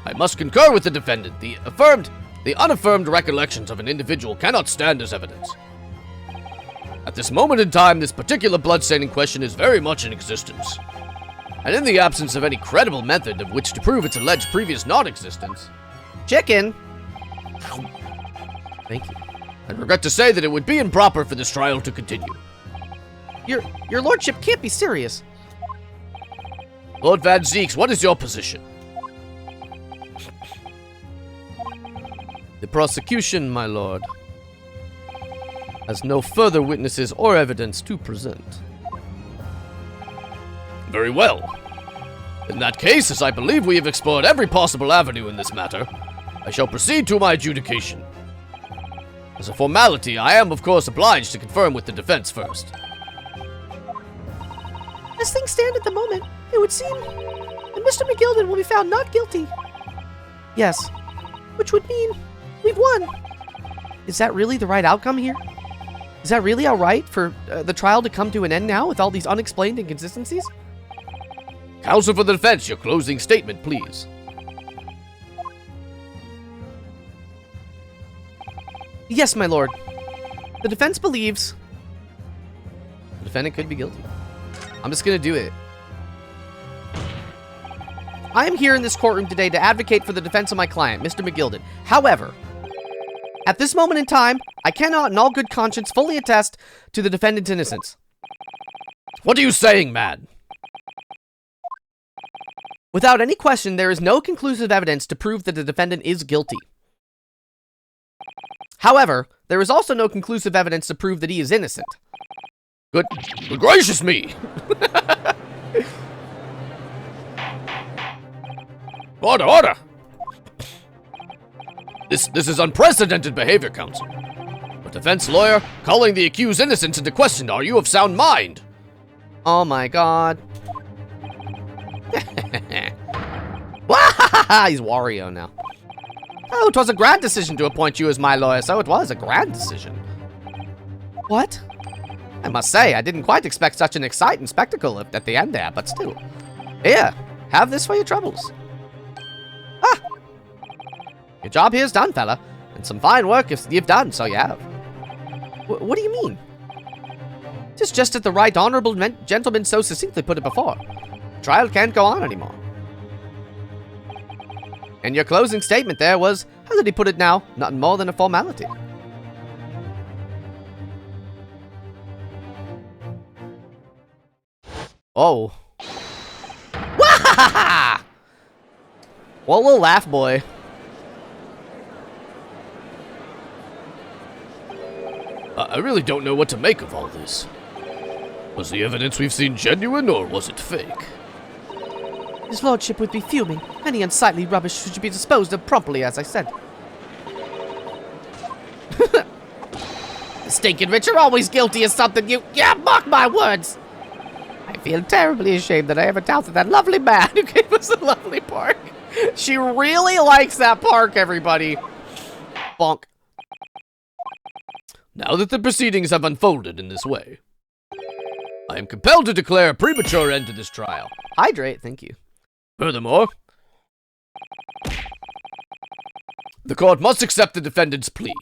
I must concur with the defendant. The unaffirmed recollections of an individual cannot stand as evidence. At this moment in time, this particular bloodstain in question is very much in existence. And in the absence of any credible method of which to prove its alleged previous non-existence... Chicken! Thank you. I regret to say that it would be improper for this trial to continue. Your lordship can't be serious. Lord Van Zeeks, what is your position? The prosecution, my lord, has no further witnesses or evidence to present. Very well. In that case, as I believe we have explored every possible avenue in this matter, I shall proceed to my adjudication. As a formality, I am of course obliged to confirm with the defense first. As things stand at the moment, it would seem that Mr. McGilded will be found not guilty. Yes. Which would mean we've won. Is that really the right outcome here? Is that really all right for the trial to come to an end now with all these unexplained inconsistencies? Counsel for the defense, your closing statement, please. Yes, my lord. The defense believes the defendant could be guilty. I'm just gonna do it. I am here in this courtroom today to advocate for the defense of my client, Mr. McGilded. However, at this moment in time, I cannot in all good conscience fully attest to the defendant's innocence. What are you saying, man? Without any question, there is no conclusive evidence to prove that the defendant is guilty. However, there is also no conclusive evidence to prove that he is innocent. Good gracious me! Order, order! This is unprecedented behavior, counsel. A defense lawyer calling the accused innocent into question. Are you of sound mind? Oh my god. He's Wario now. Oh, 'twas a grand decision to appoint you as my lawyer, so it was a grand decision. What? I must say, I didn't quite expect such an exciting spectacle at the end there, but still. Here, have this for your troubles. Ah! Your job here's done, fella, and some fine work you've done, so you have. What do you mean? Just as the right honorable gentleman so succinctly put it before. Trial can't go on anymore. And your closing statement there was, how did he put it now, nothing more than a formality. Oh. Wahahaha! What a little laugh, boy. I really don't know what to make of all this. Was the evidence we've seen genuine, or was it fake? His lordship would be fuming. Any unsightly rubbish should be disposed of promptly, as I said. Stinking rich are always guilty of something, yeah, mark my words. I feel terribly ashamed that I ever doubted that lovely man who gave us a lovely park. She really likes that park, everybody. Bonk. Now that the proceedings have unfolded in this way, I am compelled to declare a premature end to this trial. Hydrate, thank you. Furthermore, the court must accept the defendant's plea.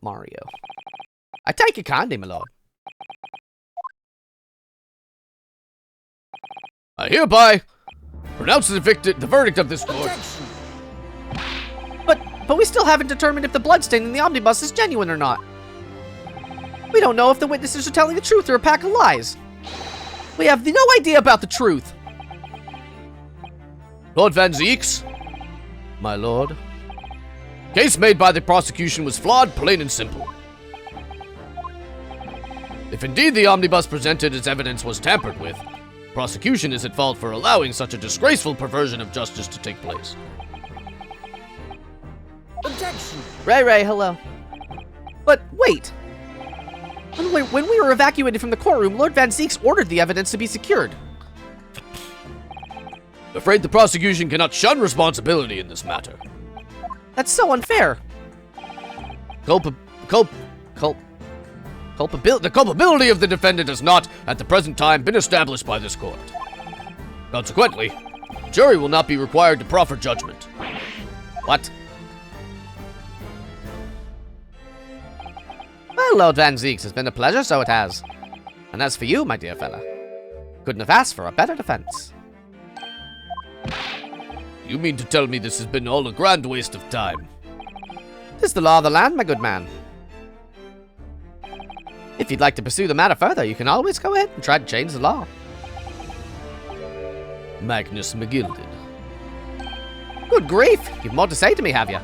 Mario. I take it kindly, my lord. I hereby pronounce the verdict of this court. But we still haven't determined if the bloodstain in the omnibus is genuine or not. We don't know if the witnesses are telling the truth or a pack of lies. We have no idea about the truth. Lord Van Zeeks, my lord, case made by the prosecution was flawed, plain and simple. If indeed the omnibus presented as evidence was tampered with, the prosecution is at fault for allowing such a disgraceful perversion of justice to take place. Objection! Ray, hello. But wait. When we were evacuated from the courtroom, Lord Van Zeeks ordered the evidence to be secured. I'm afraid the prosecution cannot shun responsibility in this matter. That's so unfair. The culpability of the defendant has not, at the present time, been established by this court. Consequently, the jury will not be required to proffer judgment. What? Well, Lord Van Zeeks, it's been a pleasure, so it has. And as for you, my dear fella, couldn't have asked for a better defense. You mean to tell me this has been all a grand waste of time? 'Tis the law of the land, my good man. If you'd like to pursue the matter further, you can always go ahead and try to change the law. Magnus McGilded. Good grief! You've more to say to me, have you?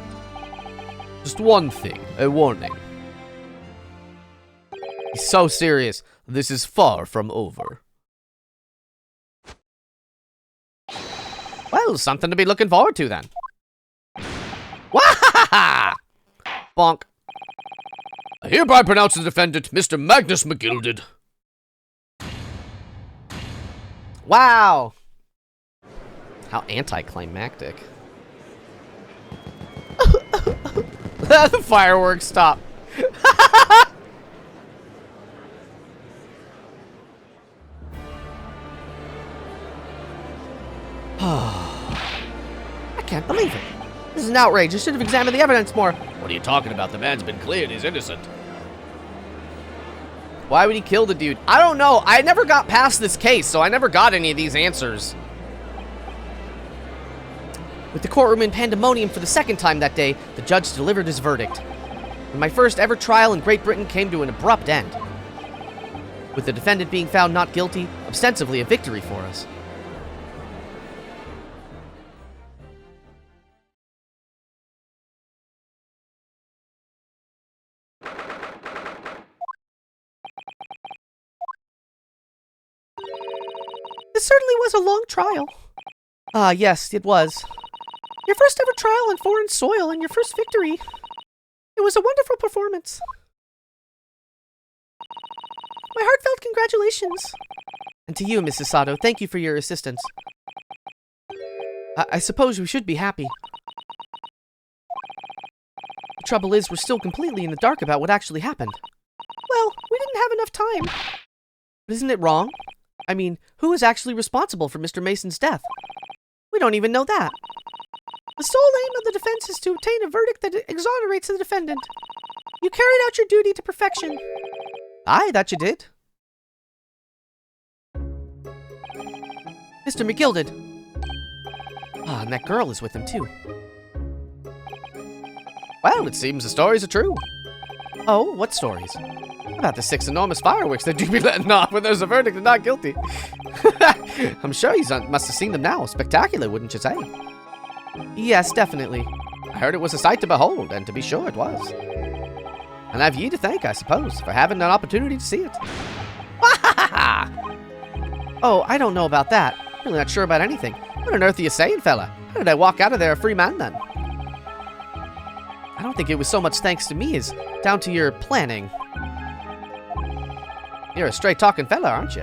Just one thing, a warning. He's so serious. This is far from over. Well, something to be looking forward to, then. Wahaha! Bonk. I hereby pronounce the defendant, Mr. Magnus McGilded. Wow! How anticlimactic. The fireworks stop. believe it. This is an outrage. I should have examined the evidence more. What are you talking about? The man's been cleared. He's innocent. Why would he kill the dude? I don't know. I never got past this case, so I never got any of these answers. With the courtroom in pandemonium for the second time that day, the judge delivered his verdict. And my first ever trial in Great Britain came to an abrupt end. With the defendant being found not guilty, ostensibly a victory for us. This certainly was a long trial. Ah, yes, it was. Your first ever trial on foreign soil and your first victory. It was a wonderful performance. My heartfelt congratulations. And to you, Mrs. Sato, thank you for your assistance. I suppose we should be happy. The trouble is, we're still completely in the dark about what actually happened. Well, we didn't have enough time. But isn't it wrong? I mean, who is actually responsible for Mr. Mason's death? We don't even know that. The sole aim of the defense is to obtain a verdict that exonerates the defendant. You carried out your duty to perfection. Aye, that you did. Mr. McGilded. Ah, and that girl is with him, too. Well, it seems the stories are true. Oh, what stories? About the 6 enormous fireworks that do be letting off when there's a verdict and not guilty. I'm sure you must have seen them now. Spectacular, wouldn't you say? Yes, definitely. I heard it was a sight to behold, and to be sure it was. And I've ye to thank, I suppose, for having an opportunity to see it. Oh, I don't know about that. Really not sure about anything. What on earth are you saying, fella? How did I walk out of there a free man, then? I don't think it was so much thanks to me as down to your planning. You're a straight-talking fella, aren't you?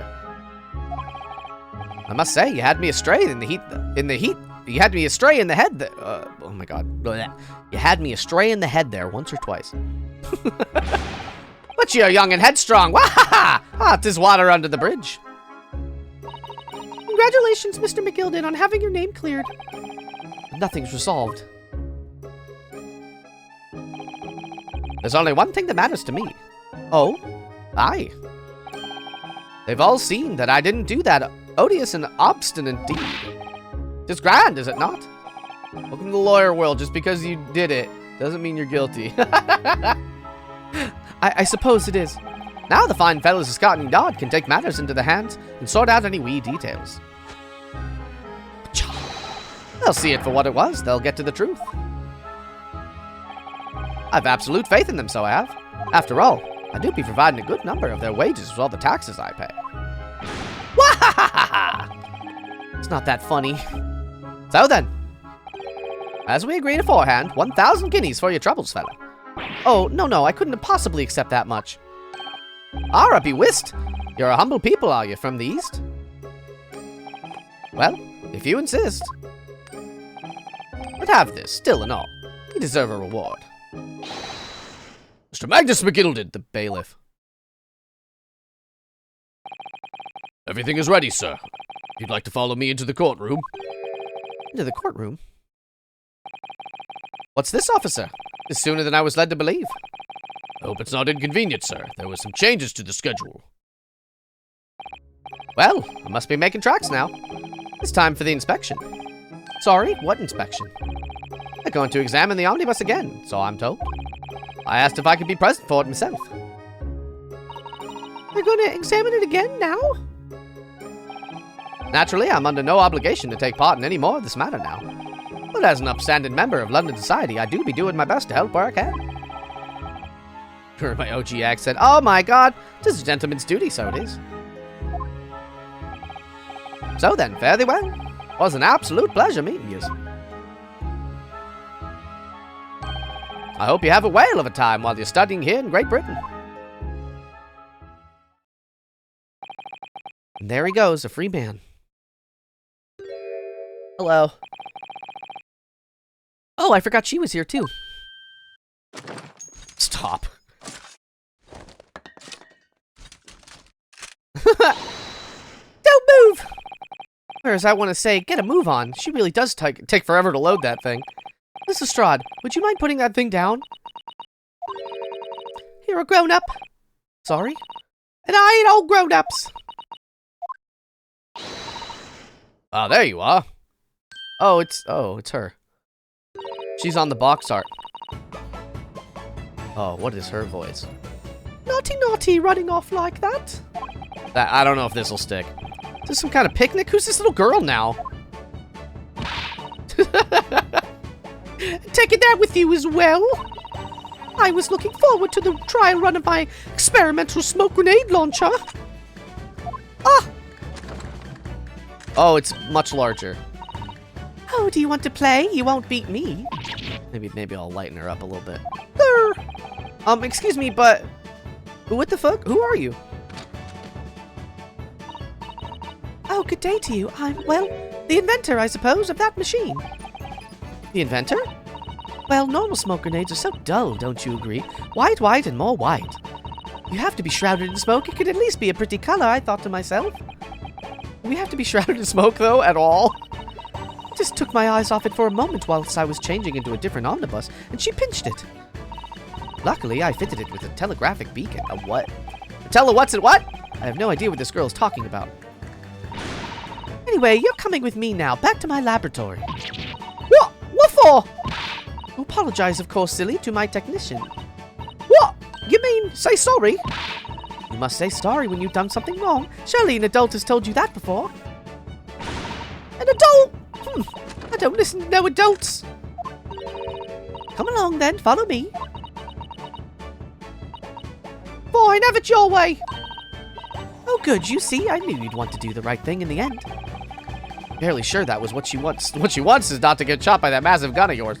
I must say, you had me astray in the heat. You had me astray in the head there. Oh my god. Blech. You had me astray in the head there once or twice. But you're young and headstrong. Wahaha! Ah, 'tis water under the bridge. Congratulations, Mr. McGilded, on having your name cleared. Nothing's resolved. There's only one thing that matters to me. Oh? Aye. They've all seen that I didn't do that odious and obstinate deed. 'Tis grand, is it not? Welcome to the lawyer world. Just because you did it doesn't mean you're guilty. I suppose it is. Now the fine fellows of Scotland Yard can take matters into their hands and sort out any wee details. They'll see it for what it was. They'll get to the truth. I've absolute faith in them, so I have. After all, I do be providing a good number of their wages with all the taxes I pay. Wahahaha! It's not that funny. So then, as we agreed beforehand, 1,000 guineas for your troubles, fella. Oh, no, I couldn't have possibly accept that much. Arra, be whist! You're a humble people, are you, from the east? Well, if you insist. But have this, still and all. You deserve a reward. Mr. Magnus McGilded, The bailiff. everything is ready, sir. If you'd like to follow me into the courtroom. Into the courtroom? What's this, officer? It's sooner than I was led to believe. I hope it's not inconvenient, sir. There were some changes to the schedule. Well, I must be making tracks now. It's time for the inspection. Sorry, what inspection? They're going to examine the omnibus again, so I'm told. I asked if I could be present for it myself. They're going to examine it again now? Naturally, I'm under no obligation to take part in any more of this matter now. But as an upstanding member of London society, I do be doing my best to help where I can. My OG accent. Oh my god, 'tis a gentleman's duty, so it is. So then, fare thee well. It was an absolute pleasure meeting you. I hope you have a whale of a time while you're studying here in Great Britain. And there he goes, a free man. Hello. Oh, I forgot she was here too. Stop. Don't move! as I want to say, get a move on. She really does take forever to load that thing. Miss Lestrade, would you mind putting that thing down? You're a grown-up. Sorry? And I ain't all grown-ups. Ah, there you are. Oh, it's her. She's on the box art. Oh, what is her voice? Naughty, naughty, running off like that. I don't know if this'll stick. Is this some kind of picnic? Who's this little girl now? Taking that with you as well. I was looking forward to the trial run of my experimental smoke grenade launcher. Ah! Oh, it's much larger. Oh, do you want to play? You won't beat me. Maybe I'll lighten her up a little bit. Grr. Excuse me, but what the fuck? Who are you? Oh, good day to you. I'm, well, the inventor, I suppose, of that machine. The inventor? Well, normal smoke grenades are so dull, don't you agree? White, white, and more white. You have to be shrouded in smoke. It could at least be a pretty color, I thought to myself. Do we have to be shrouded in smoke, though, at all? Just took my eyes off it for a moment whilst I was changing into a different omnibus, and she pinched it. Luckily, I fitted it with a telegraphic beacon. A what? What's it what? I have no idea what this girl is talking about. Anyway, you're coming with me now, back to my laboratory. What? What for? To apologize, of course, silly, to my technician. What? You mean, say sorry? You must say sorry when you've done something wrong. Surely an adult has told you that before. An adult? I don't listen to no adults. Come along then, follow me. Fine, have it your way. Oh good, you see, I knew you'd want to do the right thing in the end. Barely sure that was what she wants. What she wants is not to get shot by that massive gun of yours.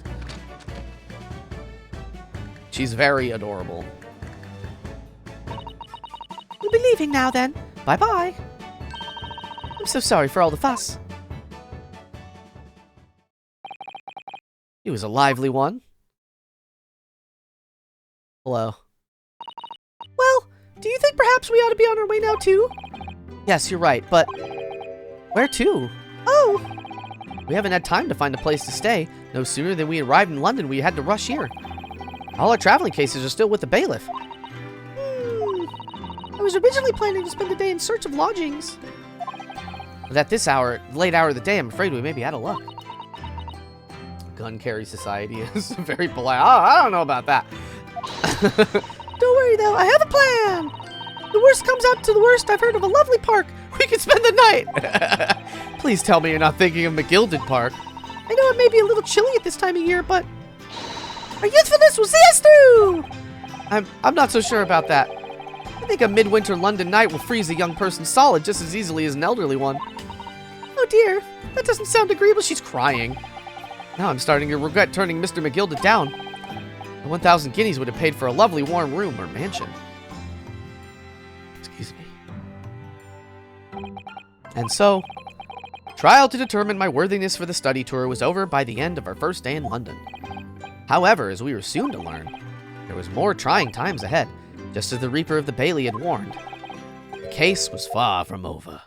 She's very adorable. We'll be leaving now then. Bye-bye. I'm so sorry for all the fuss. He was a lively one. Hello. Well, do you think perhaps we ought to be on our way now too? Yes, you're right, but where to? Oh! We haven't had time to find a place to stay. No sooner than we arrived in London, we had to rush here. All our traveling cases are still with the bailiff. I was originally planning to spend the day in search of lodgings. But at this hour, late hour of the day, I'm afraid we may be out of luck. Gun carry society is very polite. Oh, I don't know about that. Don't worry though, I have a plan. The worst comes out to the worst. I've heard of a lovely park. We could spend the night. Please tell me you're not thinking of McGilded Park. I know it may be a little chilly at this time of year, but our youthfulness will see us through. I'm not so sure about that. I think a midwinter London night will freeze a young person solid just as easily as an elderly one. Oh dear, that doesn't sound agreeable. She's crying. Now I'm starting to regret turning Mr. McGilded down. The 1,000 guineas would have paid for a lovely warm room or mansion. Excuse me. And so, trial to determine my worthiness for the study tour was over by the end of our first day in London. However, as we were soon to learn, there was more trying times ahead, just as the Reaper of the Bailey had warned. The case was far from over.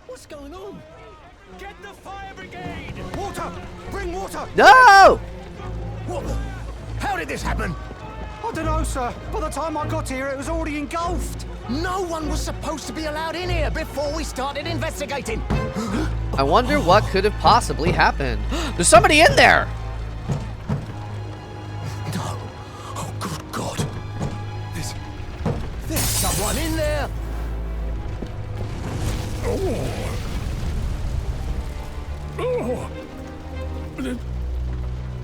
What's going on? Get the fire brigade! Water! Bring water! No! What? How did this happen? I don't know, sir. By the time I got here, it was already engulfed. No one was supposed to be allowed in here before we started investigating. I wonder what could have possibly happened. There's somebody in there! No. Oh, good God. There's someone in there.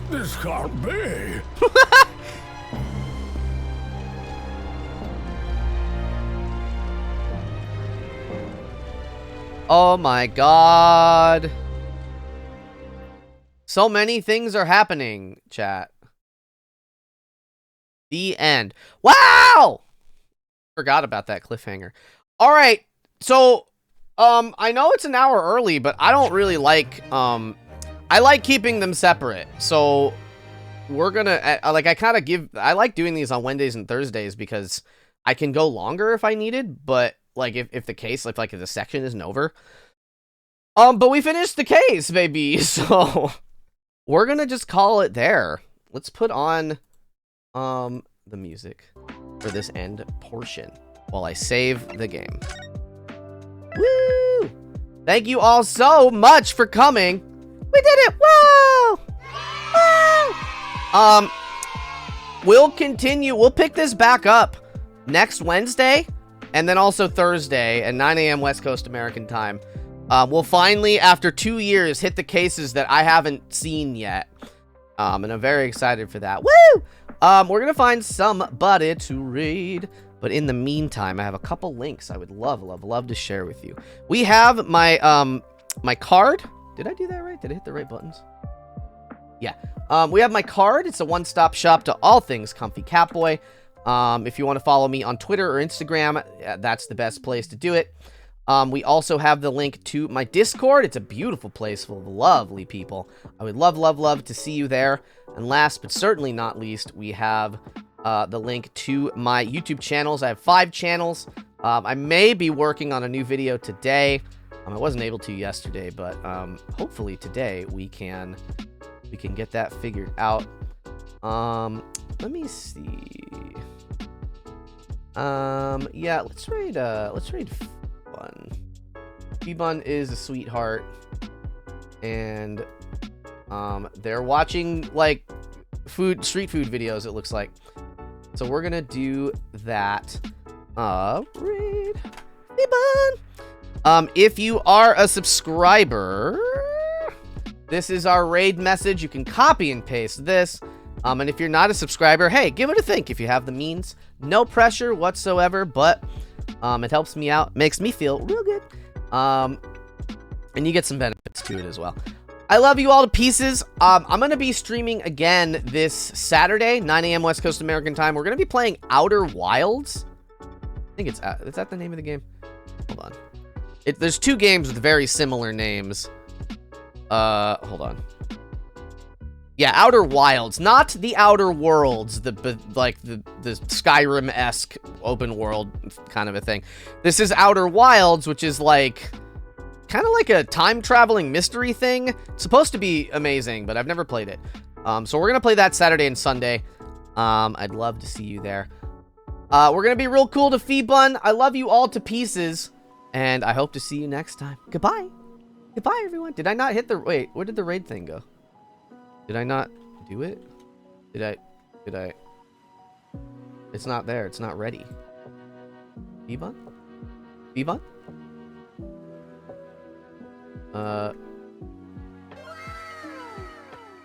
This can't be. Oh my god. So many things are happening, chat. The end. Wow! Forgot about that cliffhanger. Alright, so, I know it's an hour early, but I don't really like, I like keeping them separate. So, we're gonna, like, I like doing these on Wednesdays and Thursdays because I can go longer if I needed, but, like, if the case, if the section isn't over. But we finished the case, baby, so we're gonna just call it there. Let's put on, the music for this end portion while I save the game. Woo! Thank you all so much for coming. We did it! Whoa! Whoa! We'll continue. We'll pick this back up next Wednesday and then also Thursday at 9 a.m. West Coast American time. We'll finally, after 2 years, hit the cases that I haven't seen yet. And I'm very excited for that. Woo! We're gonna find somebody to raid. But in the meantime, I have a couple links I would love to share with you. We have my my card. Did I do that right? Did I hit the right buttons? Yeah. We have my card. It's a one-stop shop to all things Comfy Catboy. If you want to follow me on Twitter or Instagram, that's the best place to do it. We also have the link to my Discord. It's a beautiful place full of lovely people. I would love to see you there. And last but certainly not least, we have the link to my YouTube channels. I have 5 channels. I may be working on a new video today. I wasn't able to yesterday, but hopefully today we can get that figured out. Let me see. Yeah, let's raid Fun. B-Bun is a sweetheart, and they're watching like street food videos, it looks like. So we're gonna do that. Raid B-Bun. If you are a subscriber, this is our raid message. You can copy and paste this. And if you're not a subscriber, hey, give it a think if you have the means. No pressure whatsoever, but it helps me out, makes me feel real good. And you get some benefits to it as well. I love you all to pieces. I'm going to be streaming again this Saturday, 9 a.m. West Coast American time. We're going to be playing Outer Wilds. I think is that the name of the game? Hold on. There's 2 games with very similar names. Hold on. Yeah, Outer Wilds, not the Outer Worlds, the Skyrim-esque open world kind of a thing. This is Outer Wilds, which is like kind of like a time-traveling mystery thing. It's supposed to be amazing, but I've never played it. So we're gonna play that Saturday and Sunday. I'd love to see you there. We're gonna be real cool to Fee-Bun. I love you all to pieces, and I hope to see you next time. Goodbye. Goodbye, everyone. Did I not hit the... Wait, where did the raid thing go? Did I not do it? Did I? It's not there. It's not ready. B-Bun? B-Bun?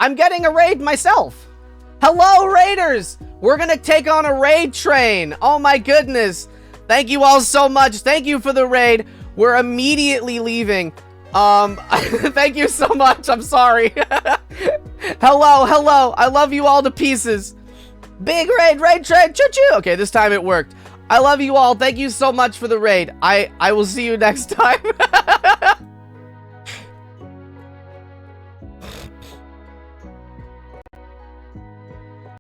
I'm getting a raid myself! Hello, raiders! We're gonna take on a raid train! Oh my goodness! Thank you all so much! Thank you for the raid! We're immediately leaving. Thank you so much. I'm sorry. Hello. I love you all to pieces. Big raid train. Choo-choo. Okay, this time it worked. I love you all. Thank you so much for the raid. I will see you next time.